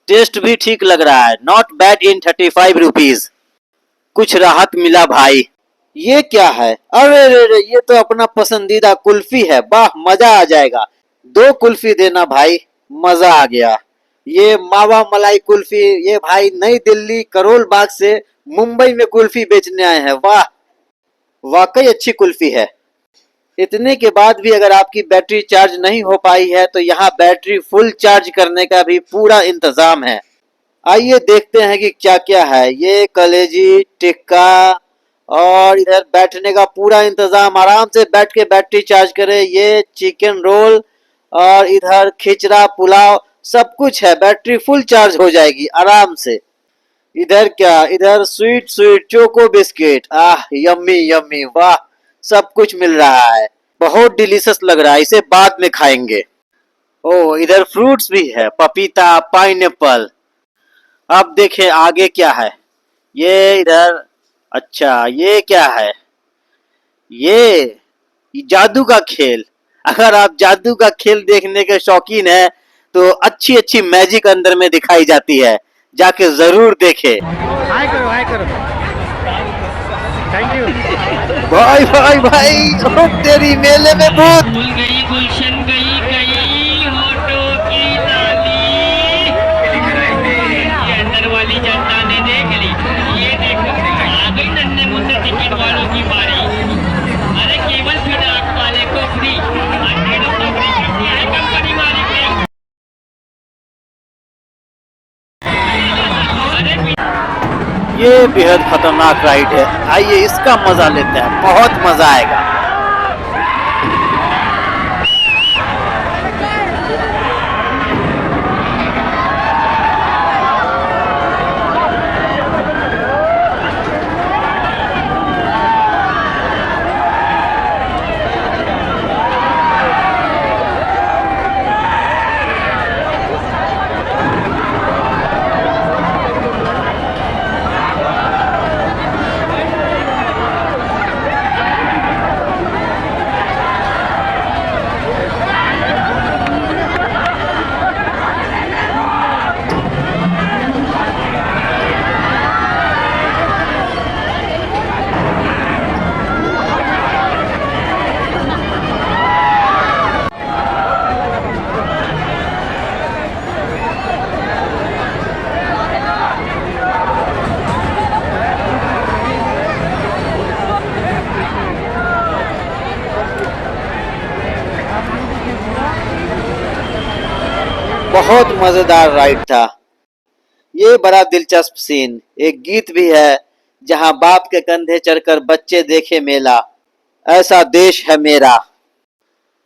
टेस्ट भी ठीक लग रहा है। Not bad in 35 rupees. कुछ राहत मिला भाई। ये क्या है, अरे रे रे, ये तो अपना पसंदीदा कुल्फी है। वाह, मजा आ जाएगा। 2 कुल्फी देना भाई, मजा आ गया। ये मावा मलाई कुल्फी, ये भाई नई दिल्ली करोल बाग से मुंबई में कुल्फी बेचने आए हैं। वाह, वाकई अच्छी कुल्फी है। इतने के बाद भी अगर आपकी बैटरी चार्ज नहीं हो पाई है तो यहाँ बैटरी फुल चार्ज करने का भी पूरा इंतजाम है। आइए देखते हैं कि क्या क्या है। ये कलेजी टिक्का और इधर बैठने का पूरा इंतजाम, आराम से बैठ के बैटरी चार्ज करें। ये चिकन रोल और इधर खिचड़ा पुलाव, सब कुछ है। बैटरी फुल चार्ज हो जाएगी आराम से। इधर क्या, इधर स्वीट स्वीट चोको बिस्किट। आह, यम्मी यम्मी, वाह, सब कुछ मिल रहा है। बहुत डिलीशियस लग रहा है, इसे बाद में खाएंगे। ओह, इधर फ्रूट्स भी है, पपीता, पाइनएप्पल। अब देखें आगे क्या है। ये इधर, अच्छा ये क्या है, ये जादू का खेल। अगर आप जादू का खेल देखने के शौकीन हैं तो अच्छी अच्छी मैजिक अंदर में दिखाई जाती है, जाके जरूर देखें। हाय करो, हाय करो। Thank you. भाई भाई भाई, ओ तेरी मेले में भूत। भूल गई गुलशन गई गई होठों की लाली। ये अंदर वाली जनता ने देख ली। ये देखो, आ गई नन्हे मुन्ने टिकट वालों की बारी। अरे केवल फिनाक वाले को फ्री, 100 रुपये फ्री करती है कंपनी मालिक ने। ये बेहद खतरनाक राइड है, आइए इसका मजा लेते हैं, बहुत मजा आएगा। बहुत मजेदार राइड था। ये बड़ा दिलचस्प सीन। एक गीत भी है, जहां बाप के कंधे चढ़कर बच्चे देखे मेला, ऐसा देश है मेरा।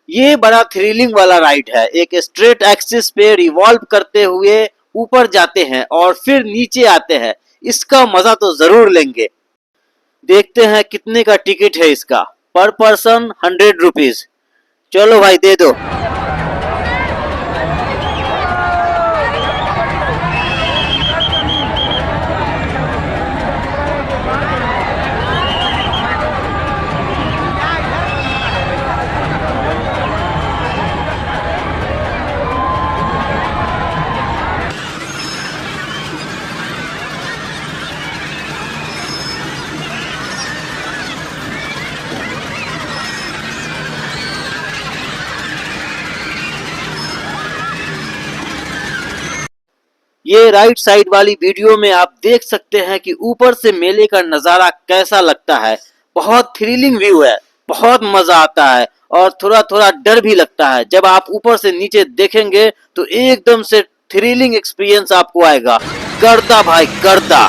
ये बड़ा थ्रिलिंग वाला राइड है। एक स्ट्रेट एक्सिस पे रिवॉल्व करते हुए ऊपर जाते हैं और फिर नीचे आते हैं। इसका मजा तो जरूर लेंगे। देखते हैं कितने का टिकट है इसका। पर पर्सन 100 रुपीज। चलो भाई दे दो। ये राइट साइड वाली वीडियो में आप देख सकते हैं कि ऊपर से मेले का नजारा कैसा लगता है। बहुत थ्रिलिंग व्यू है, बहुत मजा आता है और थोड़ा थोड़ा डर भी लगता है। जब आप ऊपर से नीचे देखेंगे तो एकदम से थ्रिलिंग एक्सपीरियंस आपको आएगा। गर्दा भाई गर्दा।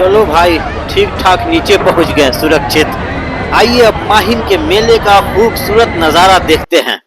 चलो भाई, ठीक ठाक नीचे पहुंच गए सुरक्षित। आइए अब माहिम के मेले का खूबसूरत नजारा देखते हैं।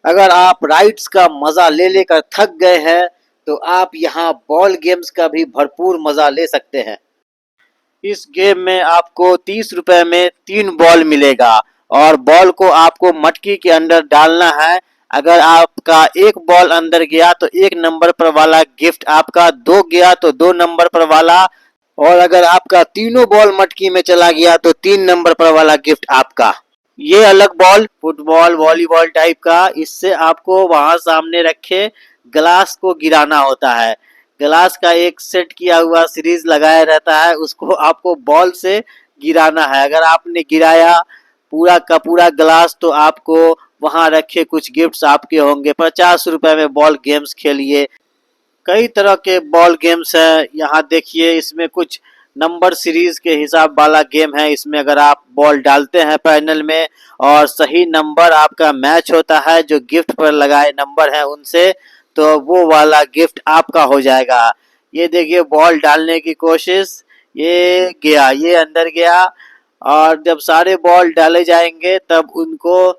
अगर आप राइड्स का मजा ले लेकर थक गए हैं तो आप यहाँ बॉल गेम्स का भी भरपूर मजा ले सकते हैं। इस गेम में आपको 30 रुपए में 3 बॉल मिलेगा और बॉल को आपको मटकी के अंदर डालना है। अगर आपका एक बॉल अंदर गया तो 1 नंबर पर वाला गिफ्ट आपका, 2 गया तो 2 नंबर पर वाला, और अगर आपका तीनों बॉल मटकी में चला गया तो 3 नंबर पर वाला गिफ्ट आपका। ये अलग बॉल फुटबॉल वॉलीबॉल टाइप का, इससे आपको वहां सामने रखे ग्लास को गिराना होता है। ग्लास का एक सेट किया हुआ सीरीज लगाया रहता है, उसको आपको बॉल से गिराना है। अगर आपने गिराया पूरा का पूरा ग्लास तो आपको वहां रखे कुछ गिफ्ट्स आपके होंगे। 50 रुपए में बॉल गेम्स खेलिए। कई तरह के बॉल गेम्स हैं। यहाँ देखिए, इसमें कुछ नंबर सीरीज के हिसाब वाला गेम है। इसमें अगर आप बॉल डालते हैं पैनल में और सही नंबर आपका मैच होता है जो गिफ्ट पर लगाए नंबर हैं उनसे, तो वो वाला गिफ्ट आपका हो जाएगा। ये देखिए बॉल डालने की कोशिश, ये गया, ये अंदर गया, और जब सारे बॉल डाले जाएंगे तब उनको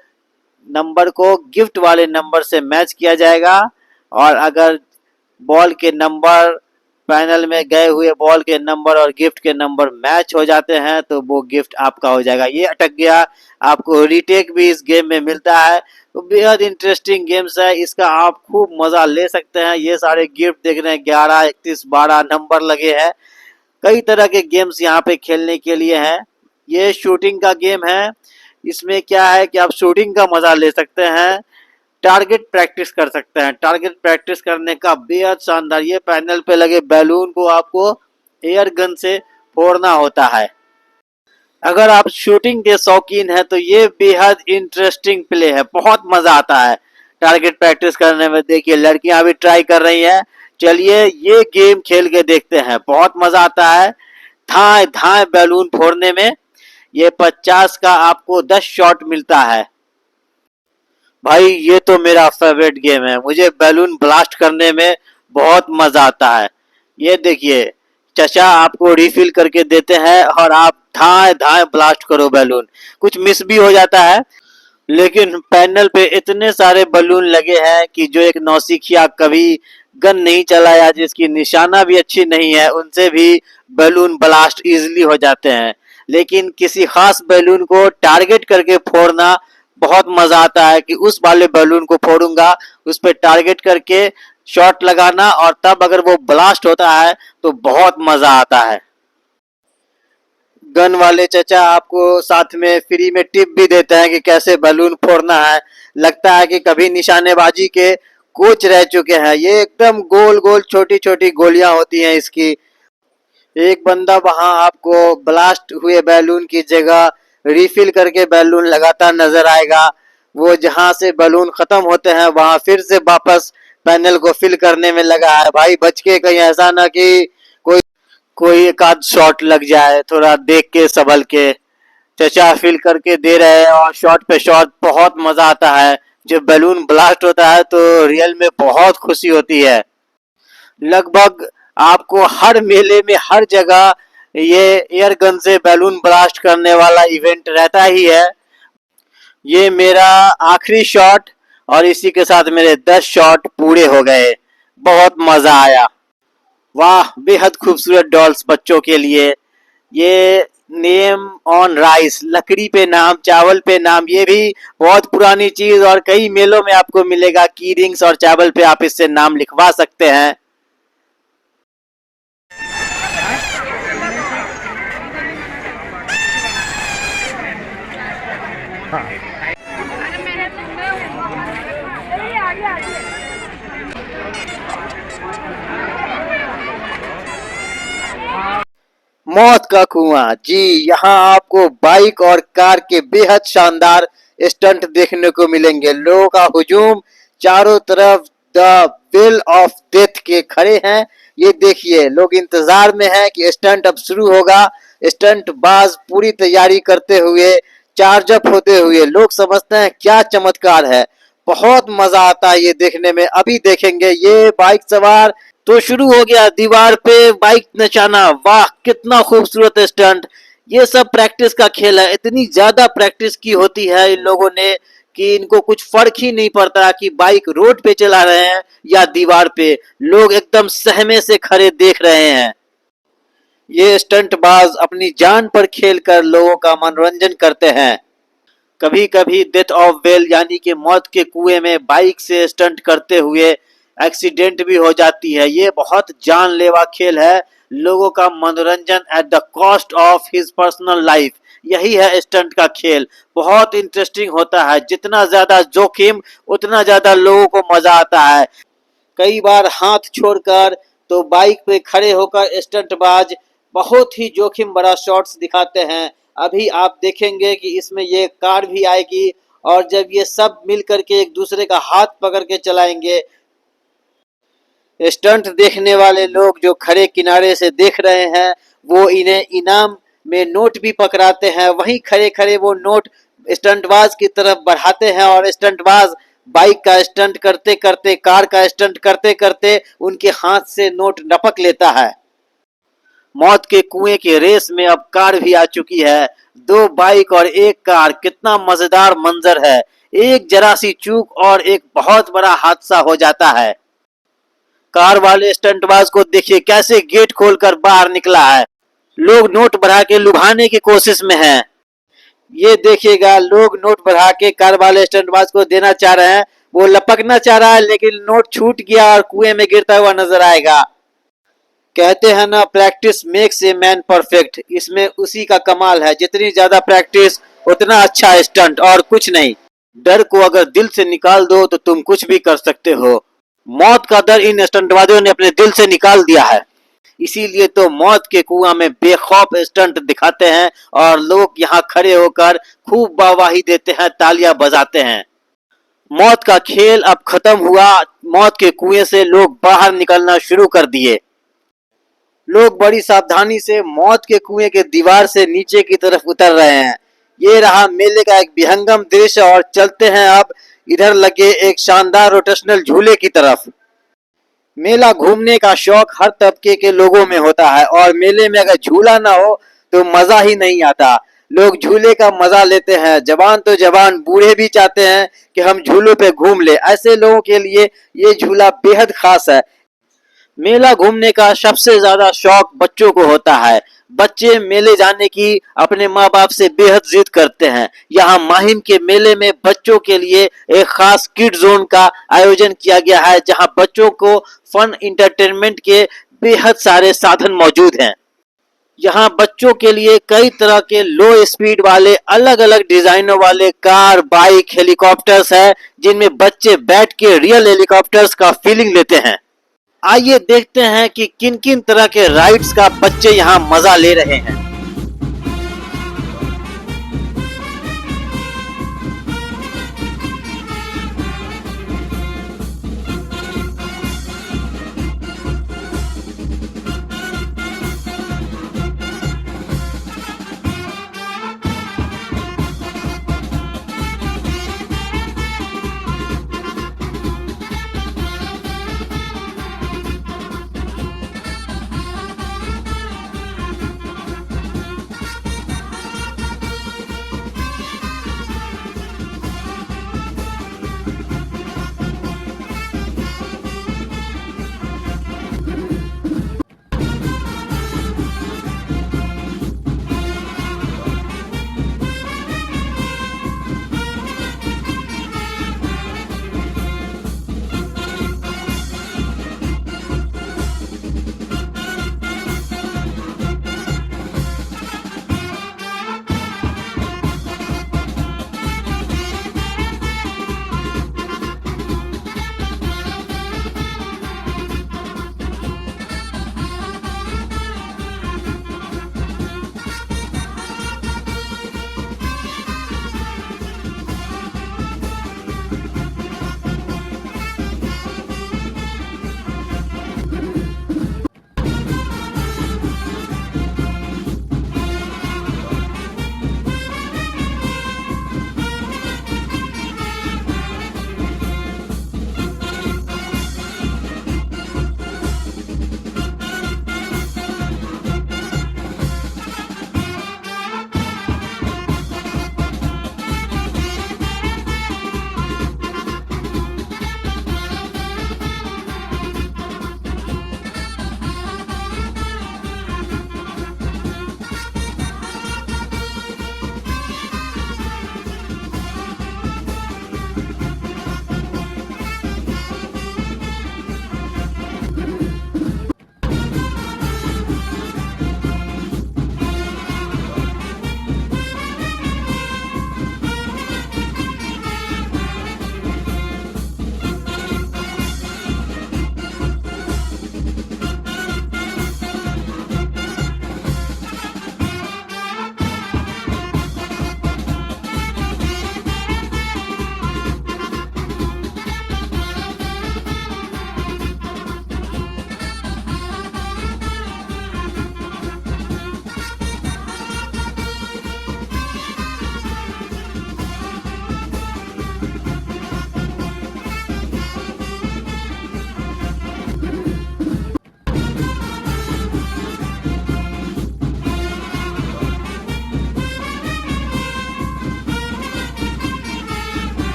नंबर को गिफ्ट वाले नंबर से मैच किया जाएगा। और अगर बॉल के नंबर, पैनल में गए हुए बॉल के नंबर और गिफ्ट के नंबर मैच हो जाते हैं तो वो गिफ्ट आपका हो जाएगा। ये अटक गया, आपको रीटेक भी इस गेम में मिलता है। तो बेहद इंटरेस्टिंग गेम्स है, इसका आप खूब मजा ले सकते हैं। ये सारे गिफ्ट देख रहे हैं, 11, 31, 12 नंबर लगे हैं। कई तरह के गेम्स यहाँ पे खेलने के लिए हैं। ये शूटिंग का गेम है। इसमें क्या है कि आप शूटिंग का मजा ले सकते हैं, टारगेट प्रैक्टिस कर सकते हैं। टारगेट प्रैक्टिस करने का बेहद शानदार, ये पैनल पे लगे बैलून को आपको एयर गन से फोड़ना होता है। अगर आप शूटिंग के शौकीन हैं तो ये बेहद इंटरेस्टिंग प्ले है, बहुत मजा आता है। टारगेट प्रैक्टिस करने में। देखिए लड़कियां भी ट्राई कर रही हैं। चलिए ये गेम खेल के देखते हैं, बहुत मजा आता है धाए धाए बैलून फोड़ने में। ये 50 का आपको 10 शॉट मिलता है। भाई ये तो मेरा फेवरेट गेम है, मुझे बैलून ब्लास्ट करने में बहुत मजा आता है। ये देखिए चचा आपको रिफिल करके देते हैं और आप धाए धाए ब्लास्ट करो बैलून। कुछ मिस भी हो जाता है, लेकिन पैनल पे इतने सारे बलून लगे हैं कि जो एक नौसिखिया कभी गन नहीं चलाया, जिसकी निशाना भी अच्छी नहीं है, उनसे भी बैलून ब्लास्ट इजीली हो जाते हैं। लेकिन किसी खास बैलून को टारगेट करके फोड़ना बहुत मजा आता है कि उस वाले बैलून को फोड़ूंगा, उस पर टारगेट करके शॉट लगाना, और तब अगर वो ब्लास्ट होता है तो बहुत मजा आता है। गन वाले चचा आपको साथ में फ्री में टिप भी देते हैं कि कैसे बैलून फोड़ना है। लगता है कि कभी निशानेबाजी के कोच रह चुके हैं। ये एकदम गोल गोल छोटी छोटी गोलियां होती हैं इसकी। एक बंदा वहां आपको ब्लास्ट हुए बैलून की जगह रिफिल करके बैलून लगाता नजर आएगा। वो जहां से बैलून खत्म होते हैं वहां फिर से वापस पैनल को फिल करने में लगा है। भाई बच के, कहीं ऐसा ना कि कोई एक आध शॉट लग जाए। थोड़ा देख के संभल के। चचा फिल करके दे रहे हैं और शॉट पे शॉट, बहुत मजा आता है। जब बैलून ब्लास्ट होता है तो रियल में बहुत खुशी होती है। लगभग आपको हर मेले में हर जगह ये एयर गन से बैलून ब्लास्ट करने वाला इवेंट रहता ही है। ये मेरा आखिरी शॉट और इसी के साथ मेरे 10 शॉट पूरे हो गए। बहुत मजा आया। वाह बेहद खूबसूरत डॉल्स बच्चों के लिए। ये नेम ऑन राइस, लकड़ी पे नाम, चावल पे नाम, ये भी बहुत पुरानी चीज और कई मेलों में आपको मिलेगा। की रिंग्स और चावल पे आप इससे नाम लिखवा सकते हैं। मौत का कुआं, जी यहाँ आपको बाइक और कार के बेहद शानदार स्टंट देखने को मिलेंगे। लोगों का हुजूम चारों तरफ द वेल ऑफ डेथ के खड़े हैं। ये देखिए लोग इंतजार में हैं कि स्टंट अब शुरू होगा। स्टंट बाज पूरी तैयारी करते हुए, चार्ज अप होते हुए, लोग समझते हैं क्या चमत्कार है। बहुत मजा आता है ये देखने में। अभी देखेंगे ये बाइक सवार तो शुरू हो गया दीवार पे बाइक नचाना। वाह कितना खूबसूरत स्टंट। ये सब प्रैक्टिस का खेल है। इतनी ज्यादा प्रैक्टिस की होती है इन लोगों ने कि इनको कुछ फर्क ही नहीं पड़ता कि बाइक रोड पे चला रहे हैं या दीवार पे। लोग एकदम सहमे से खड़े देख रहे हैं। ये स्टंटबाज अपनी जान पर खेलकर लोगों का मनोरंजन करते हैं। कभी कभी डेथ ऑफ वेल यानी कि मौत के कुएं में बाइक से स्टंट करते हुए एक्सीडेंट भी हो जाती है। ये बहुत जानलेवा खेल है। लोगों का मनोरंजन at the cost of his personal life, यही है स्टंट का खेल। बहुत इंटरेस्टिंग होता है। जितना ज्यादा जोखिम उतना ज्यादा लोगों को मजा आता है। कई बार हाथ छोड़कर तो बाइक पे खड़े होकर स्टंटबाज बहुत ही जोखिम भरा शॉट्स दिखाते हैं। अभी आप देखेंगे कि इसमें ये कार भी आएगी और जब ये सब मिल करके एक दूसरे का हाथ पकड़ के चलाएंगे। स्टंट देखने वाले लोग जो खड़े किनारे से देख रहे हैं वो इन्हें इनाम में नोट भी पकड़ाते हैं। वहीं खड़े खड़े वो नोट स्टंटबाज की तरफ बढ़ाते हैं और स्टंटबाज बाइक का स्टंट करते करते, कार का स्टंट करते करते उनके हाथ से नोट नपक लेता है। मौत के कुएं के रेस में अब कार भी आ चुकी है। 2 बाइक और 1 कार, कितना मजेदार मंजर है। एक जरा सी चूक और एक बहुत बड़ा हादसा हो जाता है। कार वाले स्टंटबाज को देखिए कैसे गेट खोलकर बाहर निकला है। लोग नोट बढ़ा के लुभाने की कोशिश में हैं। ये देखिएगा लोग नोट बढ़ा के कार वाले स्टंटबाज को देना चाह रहे हैं। वो लपकना चाह रहा है लेकिन नोट छूट गया और कुएं में गिरता हुआ नजर आएगा। कहते हैं ना practice makes a man perfect. इसमें उसी का कमाल है। जितनी ज्यादा प्रैक्टिस उतना अच्छा स्टंट, और कुछ नहीं। डर को अगर दिल से निकाल दो तो तुम कुछ भी कर सकते हो। मौत का डर इन स्टंटबाजों ने अपने दिल से निकाल दिया है। इसीलिए तो मौत के कुआं में बेखौफ स्टंट दिखाते हैं और लोग यहाँ खड़े होकर खूब वाहवाही देते हैं, तालियां बजाते हैं। मौत का खेल अब खत्म हुआ। मौत के कुएं से लोग बाहर निकलना शुरू कर दिए। लोग बड़ी सावधानी से मौत के कुएं के दीवार से नीचे की तरफ उतर रहे हैं। ये रहा मेले का एक विहंगम दृश्य और चलते हैं अब इधर लगे एक शानदार रोटेशनल झूले की तरफ। मेला घूमने का शौक हर तबके के लोगों में होता है और मेले में अगर झूला ना हो तो मजा ही नहीं आता। लोग झूले का मजा लेते हैं। जवान तो जवान, बूढ़े भी चाहते हैं कि हम झूलों पे घूम ले। ऐसे लोगों के लिए ये झूला बेहद खास है। मेला घूमने का सबसे ज्यादा शौक बच्चों को होता है। बच्चे मेले जाने की अपने माँ बाप से बेहद जिद करते हैं। यहाँ माहिम के मेले में बच्चों के लिए एक खास किड जोन का आयोजन किया गया है, जहाँ बच्चों को फन इंटरटेनमेंट के बेहद सारे साधन मौजूद हैं। यहाँ बच्चों के लिए कई तरह के लो स्पीड वाले अलग अलग डिजाइनों वाले कार, बाइक, हेलीकॉप्टर्स हैं, जिनमें बच्चे बैठ के रियल हेलीकॉप्टर्स का फीलिंग लेते हैं। आइए देखते हैं कि किन किन तरह के राइड्स का बच्चे यहाँ मजा ले रहे हैं।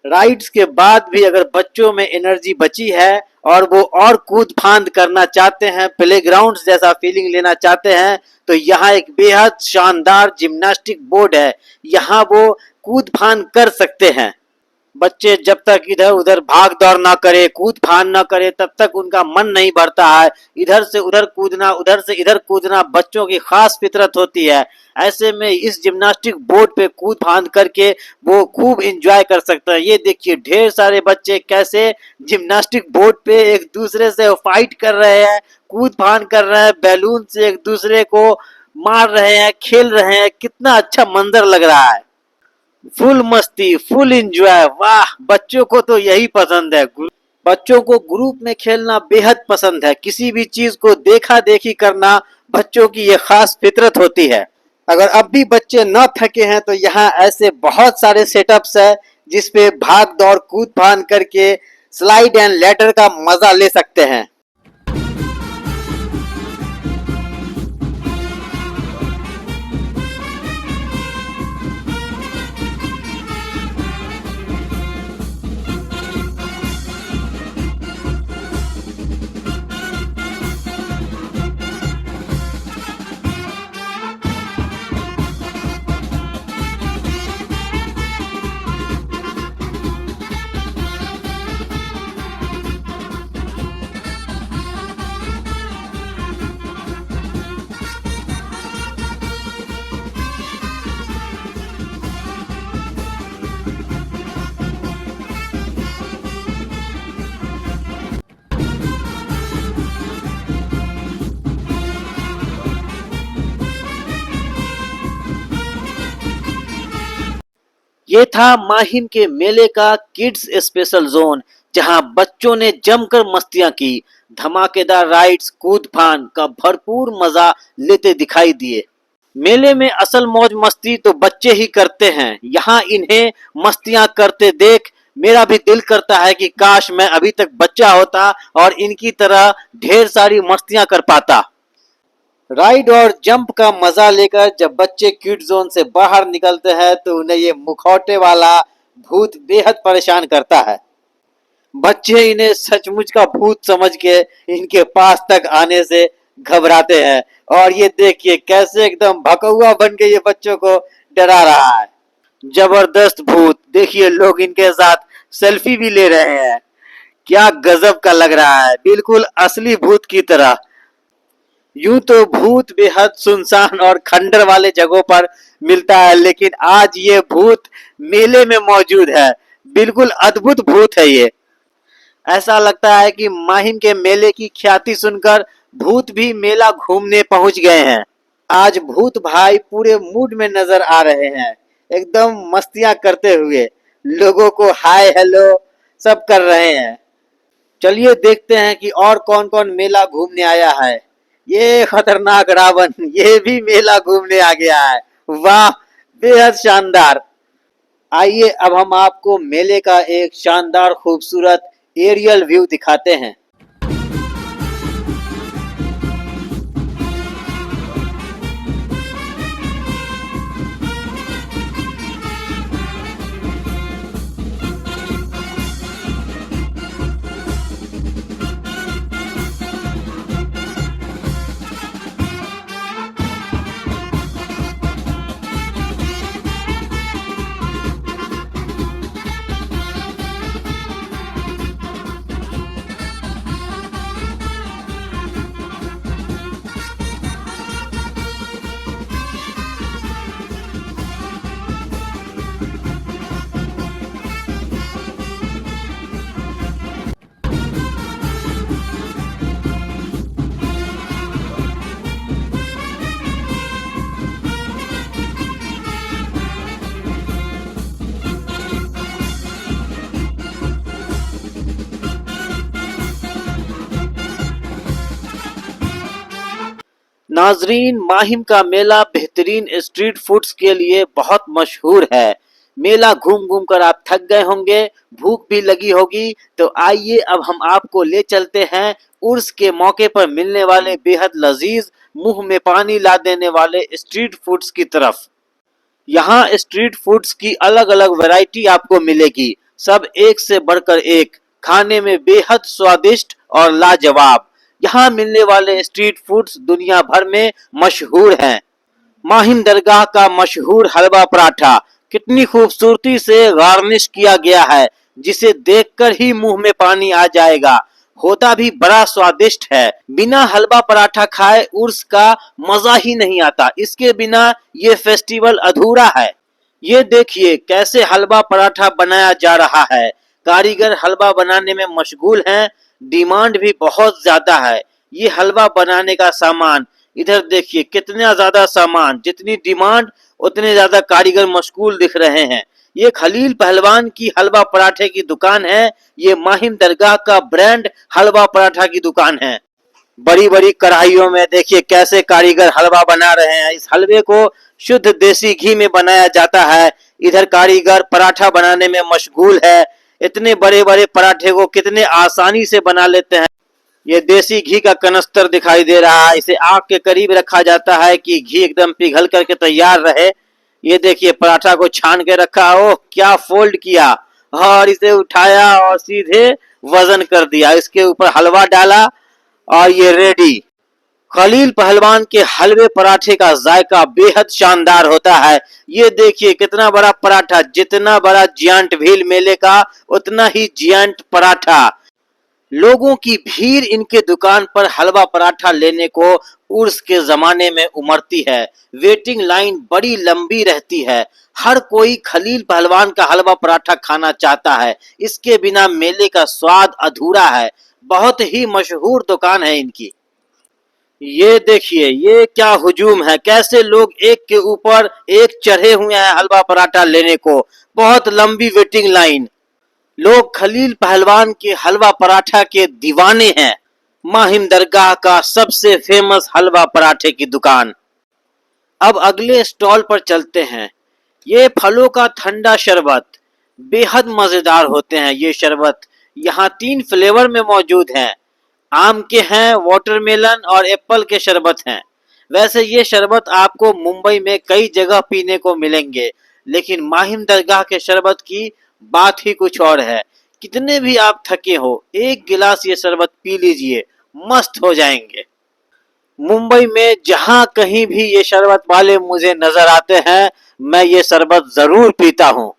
राइड्स के बाद भी अगर बच्चों में एनर्जी बची है और वो और कूद फांद करना चाहते हैं, प्लेग्राउंड जैसा फीलिंग लेना चाहते हैं, तो यहाँ एक बेहद शानदार जिम्नास्टिक बोर्ड है। यहाँ वो कूद फांद कर सकते हैं। बच्चे जब तक इधर उधर भाग दौड़ ना करे, कूद फान ना करे, तब तक उनका मन नहीं भरता है। इधर से उधर कूदना, उधर से इधर कूदना बच्चों की खास फितरत होती है। ऐसे में इस जिम्नास्टिक बोर्ड पे कूद फांद करके वो खूब एंजॉय कर सकते हैं। ये देखिए ढेर सारे बच्चे कैसे जिम्नास्टिक बोर्ड पे एक दूसरे से फाइट कर रहे हैं, कूद फान कर रहे हैं, बैलून से एक दूसरे को मार रहे हैं, खेल रहे हैं। कितना अच्छा मंजर लग रहा है। फुल मस्ती, फुल एंजॉय। वाह, बच्चों को तो यही पसंद है। बच्चों को ग्रुप में खेलना बेहद पसंद है। किसी भी चीज को देखा देखी करना बच्चों की ये खास फितरत होती है। अगर अब भी बच्चे न थके हैं तो यहाँ ऐसे बहुत सारे सेटअप्स है जिसपे भाग दौड़ कूद फान करके स्लाइड एंड लैडर का मजा ले सकते हैं। ये था माहिम के मेले का किड्स स्पेशल जोन, जहां बच्चों ने जमकर मस्तियां की। धमाकेदार राइड्स, कूद फान का भरपूर मजा लेते दिखाई दिए। मेले में असल मौज मस्ती तो बच्चे ही करते हैं। यहाँ इन्हें मस्तियां करते देख मेरा भी दिल करता है कि काश मैं अभी तक बच्चा होता और इनकी तरह ढेर सारी मस्तियां कर पाता। राइड और जंप का मजा लेकर जब बच्चे किड जोन से बाहर निकलते हैं तो उन्हें ये मुखौटे वाला भूत बेहद परेशान करता है। बच्चे इन्हें सचमुच का भूत समझ के इनके पास तक आने से घबराते हैं। और ये देखिए कैसे एकदम भकौआ बन के ये बच्चों को डरा रहा है। जबरदस्त भूत, देखिए लोग इनके साथ सेल्फी भी ले रहे हैं। क्या गजब का लग रहा है, बिल्कुल असली भूत की तरह। यूं तो भूत बेहद सुनसान और खंडर वाले जगहों पर मिलता है, लेकिन आज ये भूत मेले में मौजूद है। बिल्कुल अद्भुत भूत है ये। ऐसा लगता है कि माहिम के मेले की ख्याति सुनकर भूत भी मेला घूमने पहुंच गए हैं। आज भूत भाई पूरे मूड में नजर आ रहे हैं, एकदम मस्तियां करते हुए लोगों को हाय हेलो सब कर रहे हैं। चलिए देखते हैं कि और कौन कौन मेला घूमने आया है। ये खतरनाक रावण, ये भी मेला घूमने आ गया है। वाह, बेहद शानदार। आइए अब हम आपको मेले का एक शानदार खूबसूरत एरियल व्यू दिखाते हैं। नाजरीन, माहिम का मेला बेहतरीन स्ट्रीट फूड्स के लिए बहुत मशहूर है। मेला घूम घूम कर आप थक गए होंगे, भूख भी लगी होगी, तो आइए अब हम आपको ले चलते हैं उर्स के मौके पर मिलने वाले बेहद लजीज, मुंह में पानी ला देने वाले स्ट्रीट फूड्स की तरफ। यहाँ स्ट्रीट फूड्स की अलग अलग वैरायटी आपको मिलेगी, सब एक से बढ़कर एक, खाने में बेहद स्वादिष्ट और लाजवाब। यहाँ मिलने वाले स्ट्रीट फूड्स दुनिया भर में मशहूर हैं। माहिम दरगाह का मशहूर हलवा पराठा कितनी खूबसूरती से गार्निश किया गया है, जिसे देखकर ही मुंह में पानी आ जाएगा। होता भी बड़ा स्वादिष्ट है। बिना हलवा पराठा खाए उर्स का मजा ही नहीं आता। इसके बिना ये फेस्टिवल अधूरा है। ये देखिए कैसे हलवा पराठा बनाया जा रहा है। कारीगर हलवा बनाने में मशगूल हैं। डिमांड भी बहुत ज्यादा है। ये हलवा बनाने का सामान इधर देखिए, कितना ज्यादा सामान, जितनी डिमांड उतने ज्यादा कारीगर मशगूल दिख रहे हैं। ये खलील पहलवान की हलवा पराठे की दुकान है। ये माहिम दरगाह का ब्रांड हलवा पराठा की दुकान है। बड़ी बड़ी कढ़ाइयों में देखिए कैसे कारीगर हलवा बना रहे हैं। इस हलवे को शुद्ध देसी घी में बनाया जाता है। इधर कारीगर पराठा बनाने में मशगूल है। इतने बड़े बड़े पराठे को कितने आसानी से बना लेते हैं। ये देसी घी का कनस्तर दिखाई दे रहा है। इसे आग के करीब रखा जाता है कि घी एकदम पिघल करके तैयार रहे। ये देखिए पराठा को छान के रखा। ओह क्या फोल्ड किया और इसे उठाया और सीधे वजन कर दिया। इसके ऊपर हलवा डाला और ये रेडी। खलील पहलवान के हलवे पराठे का जायका बेहद शानदार होता है। ये देखिए कितना बड़ा पराठा, जितना बड़ा जियांट भील मेले का उतना ही जियांट पराठा। लोगों की भीड़ इनके दुकान पर हलवा पराठा लेने को उर्स के जमाने में उमड़ती है। वेटिंग लाइन बड़ी लंबी रहती है। हर कोई खलील पहलवान का हलवा पराठा खाना चाहता है। इसके बिना मेले का स्वाद अधूरा है। बहुत ही मशहूर दुकान है इनकी। ये देखिए ये क्या हुजूम है, कैसे लोग एक के ऊपर एक चढ़े हुए हैं हलवा पराठा लेने को। बहुत लंबी वेटिंग लाइन। लोग खलील पहलवान के हलवा पराठा के दीवाने हैं। माहिम दरगाह का सबसे फेमस हलवा पराठे की दुकान। अब अगले स्टॉल पर चलते हैं। ये फलों का ठंडा शरबत बेहद मजेदार होते हैं। ये शरबत यहाँ 3 फ्लेवर में मौजूद हैं। आम के हैं, वाटरमेलन और एप्पल के शरबत हैं। वैसे ये शरबत आपको मुंबई में कई जगह पीने को मिलेंगे, लेकिन माहिम दरगाह के शरबत की बात ही कुछ और है। कितने भी आप थके हो, एक गिलास ये शरबत पी लीजिए, मस्त हो जाएंगे। मुंबई में जहां कहीं भी ये शरबत वाले मुझे नजर आते हैं, मैं ये शरबत जरूर पीता हूँ।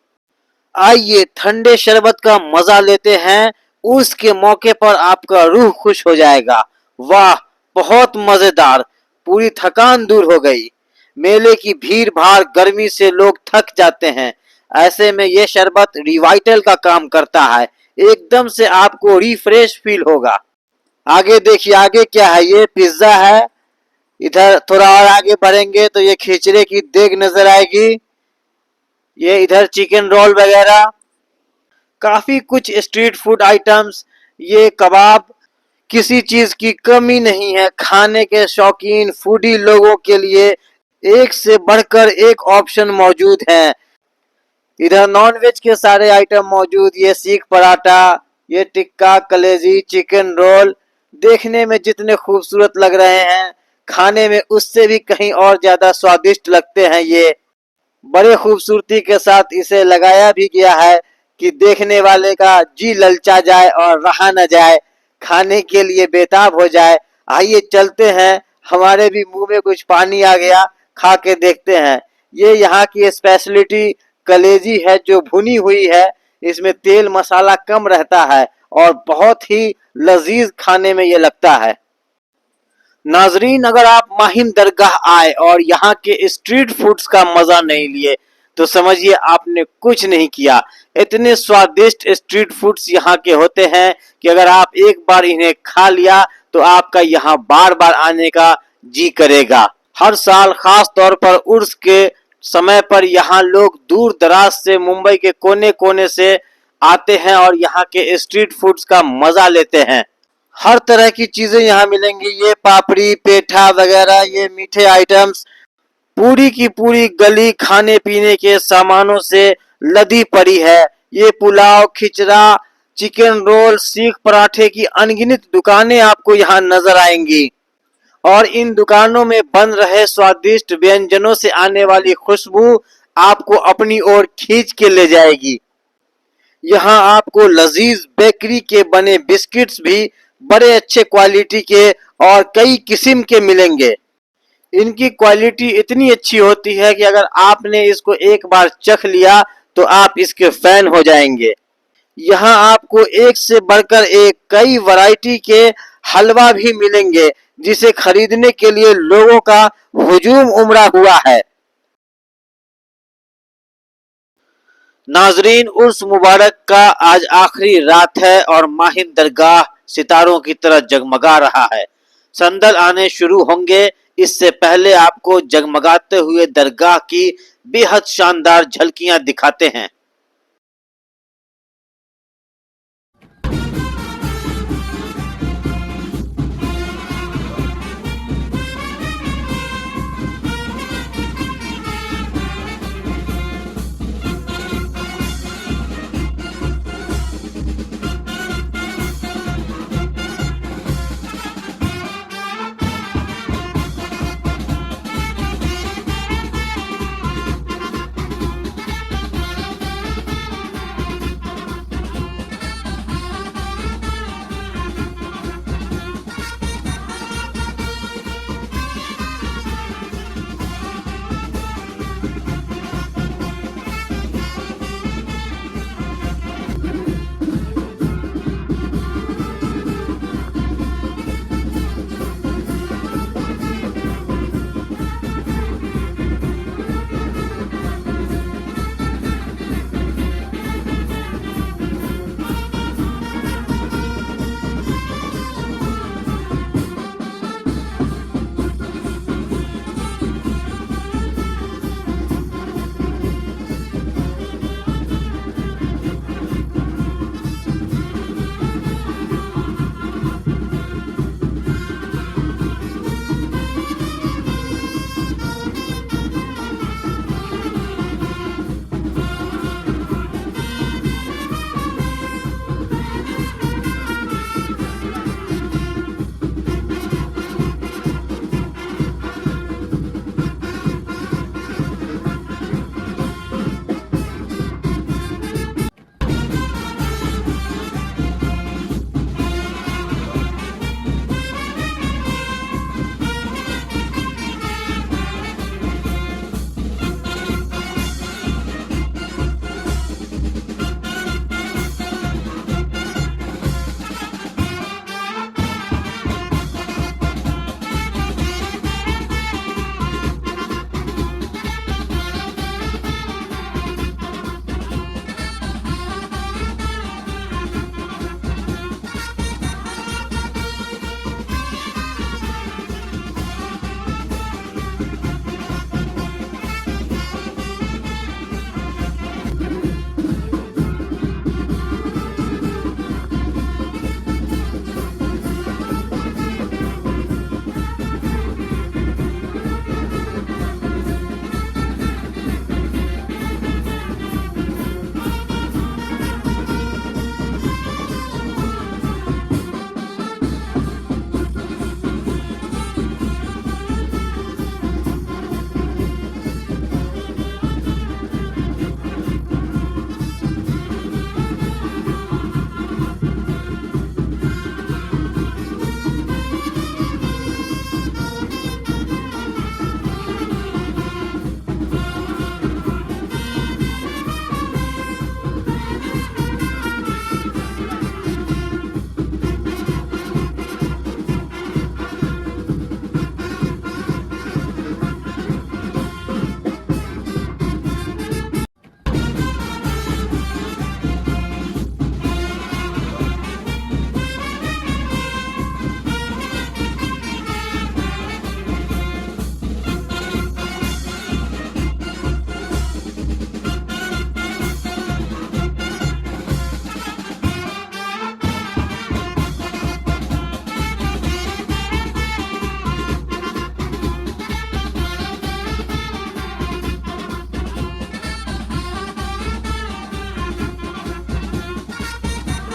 आइए ठंडे शरबत का मजा लेते हैं। उसके मौके पर आपका रूह खुश हो जाएगा। वाह बहुत मजेदार, पूरी थकान दूर हो गई। मेले की भीड़ भाड़, गर्मी से लोग थक जाते हैं। ऐसे में ये शरबत रिवाइटल का काम करता है। एकदम से आपको रिफ्रेश फील होगा। आगे देखिए आगे क्या है, ये पिज्जा है। इधर थोड़ा और आगे बढ़ेंगे तो ये खिचड़े की देग नजर आएगी। ये इधर चिकन रोल वगैरह, काफी कुछ स्ट्रीट फूड आइटम्स। ये कबाब, किसी चीज की कमी नहीं है। खाने के शौकीन फूडी लोगों के लिए एक से बढ़कर एक ऑप्शन मौजूद है। इधर नॉनवेज के सारे आइटम मौजूद। ये सीख पराठा, ये टिक्का, कलेजी, चिकन रोल देखने में जितने खूबसूरत लग रहे हैं, खाने में उससे भी कहीं और ज्यादा स्वादिष्ट लगते हैं। ये बड़े खूबसूरती के साथ इसे लगाया भी गया है कि देखने वाले का जी ललचा जाए और रहा न जाए, खाने के लिए बेताब हो जाए। आइए चलते हैं, हमारे भी मुंह में कुछ पानी आ गया, खा के देखते हैं। ये यहाँ की स्पेशलिटी कलेजी है जो भुनी हुई है। इसमें तेल मसाला कम रहता है और बहुत ही लजीज खाने में ये लगता है। नाजरीन अगर आप माहिम दरगाह आए और यहाँ के स्ट्रीट फूड्स का मजा नहीं लिए तो समझिए आपने कुछ नहीं किया। इतने स्वादिष्ट स्ट्रीट फूड्स यहाँ के होते हैं कि अगर आप एक बार इन्हें खा लिया तो आपका यहाँ बार बार आने का जी करेगा। हर साल खास तौर पर उर्स के समय पर यहाँ लोग दूर दराज से मुंबई के कोने कोने से आते हैं और यहाँ के स्ट्रीट फूड्स का मजा लेते हैं। हर तरह की चीजें यहाँ मिलेंगी। ये पापड़ी, पेठा वगैरह, ये मीठे आइटम्स, पूरी की पूरी गली खाने पीने के सामानों से लदी पड़ी है। ये पुलाव, खिचड़ा, चिकन रोल, सीख पराठे की अनगिनत दुकानें आपको यहाँ नजर आएंगी और इन दुकानों में बन रहे स्वादिष्ट व्यंजनों से आने वाली खुशबू आपको अपनी ओर खींच के ले जाएगी। यहाँ आपको लजीज बेकरी के बने बिस्किट्स भी बड़े अच्छे क्वालिटी के और कई किस्म के मिलेंगे। इनकी क्वालिटी इतनी अच्छी होती है कि अगर आपने इसको एक बार चख लिया तो आप इसके फैन हो जाएंगे। यहाँ आपको एक से बढ़कर एक कई वैरायटी के हलवा भी मिलेंगे जिसे खरीदने के लिए लोगों का हुजूम उमड़ा हुआ है। नाजरीन उर्स मुबारक का आज आखिरी रात है और माहिम दरगाह सितारों की तरह जगमगा रहा है। संदल आने शुरू होंगे, इससे पहले आपको जगमगाते हुए दरगाह की बेहद शानदार झलकियां दिखाते हैं।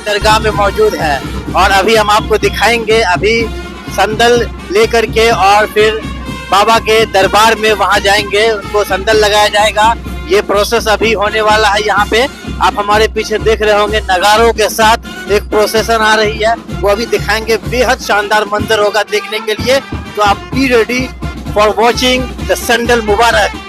दरगाह में मौजूद है और अभी हम आपको दिखाएंगे। अभी संदल लेकर के और फिर बाबा के दरबार में वहां जाएंगे, उनको संदल लगाया जाएगा। ये प्रोसेस अभी होने वाला है। यहाँ पे आप हमारे पीछे देख रहे होंगे नगारों के साथ एक प्रोसेसन आ रही है, वो अभी दिखाएंगे। बेहद शानदार मंजर होगा देखने के लिए, तो आप be ready for watching the संदल मुबारक।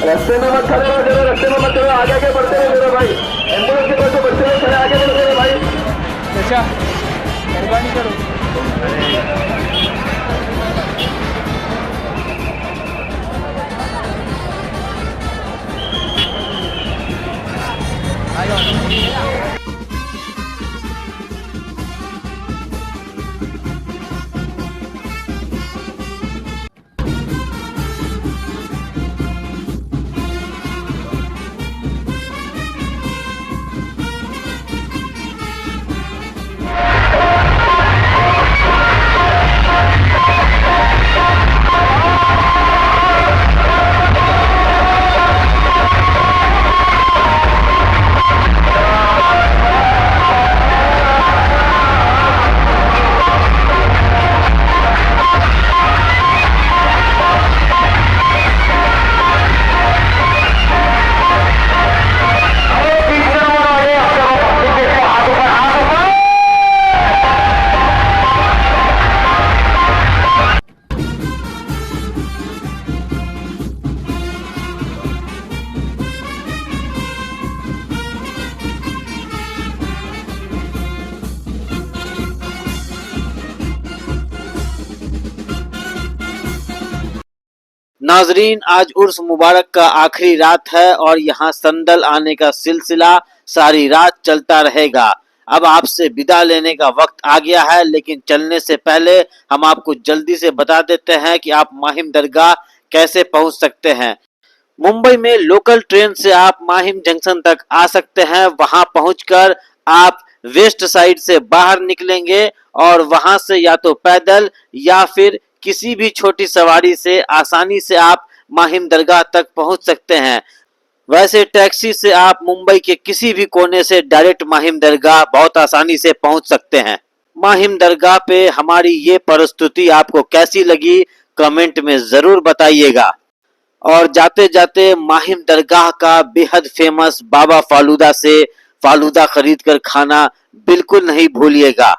रास्ते में मत खड़े रहो, जरा रास्ते में मत चलो, आगे आगे बढ़ते रहो मेरे भाई। एम्बुलेंस के पास बच्चे लोग खड़े, आगे बढ़ो मेरे भाई। अच्छा मेहरबानी करो। नाजरीन, आज उर्स मुबारक का आखिरी रात है और यहाँ संदल आने का सिलसिला सारी रात चलता रहेगा। अब आपसे विदा लेने का वक्त आ गया है, लेकिन चलने से पहले हम आपको जल्दी से बता देते हैं कि आप माहिम दरगाह कैसे पहुंच सकते हैं। मुंबई में लोकल ट्रेन से आप माहिम जंक्शन तक आ सकते हैं। वहां पहुंचकर आप वेस्ट साइड से बाहर निकलेंगे और वहां से या तो पैदल या फिर किसी भी छोटी सवारी से आसानी से आप माहिम दरगाह तक पहुंच सकते हैं। वैसे टैक्सी से आप मुंबई के किसी भी कोने से डायरेक्ट माहिम दरगाह बहुत आसानी से पहुंच सकते हैं। माहिम दरगाह पे हमारी ये प्रस्तुति आपको कैसी लगी कमेंट में जरूर बताइएगा। और जाते जाते माहिम दरगाह का बेहद फेमस बाबा फालूदा से फालूदा खरीद कर खाना बिल्कुल नहीं भूलिएगा।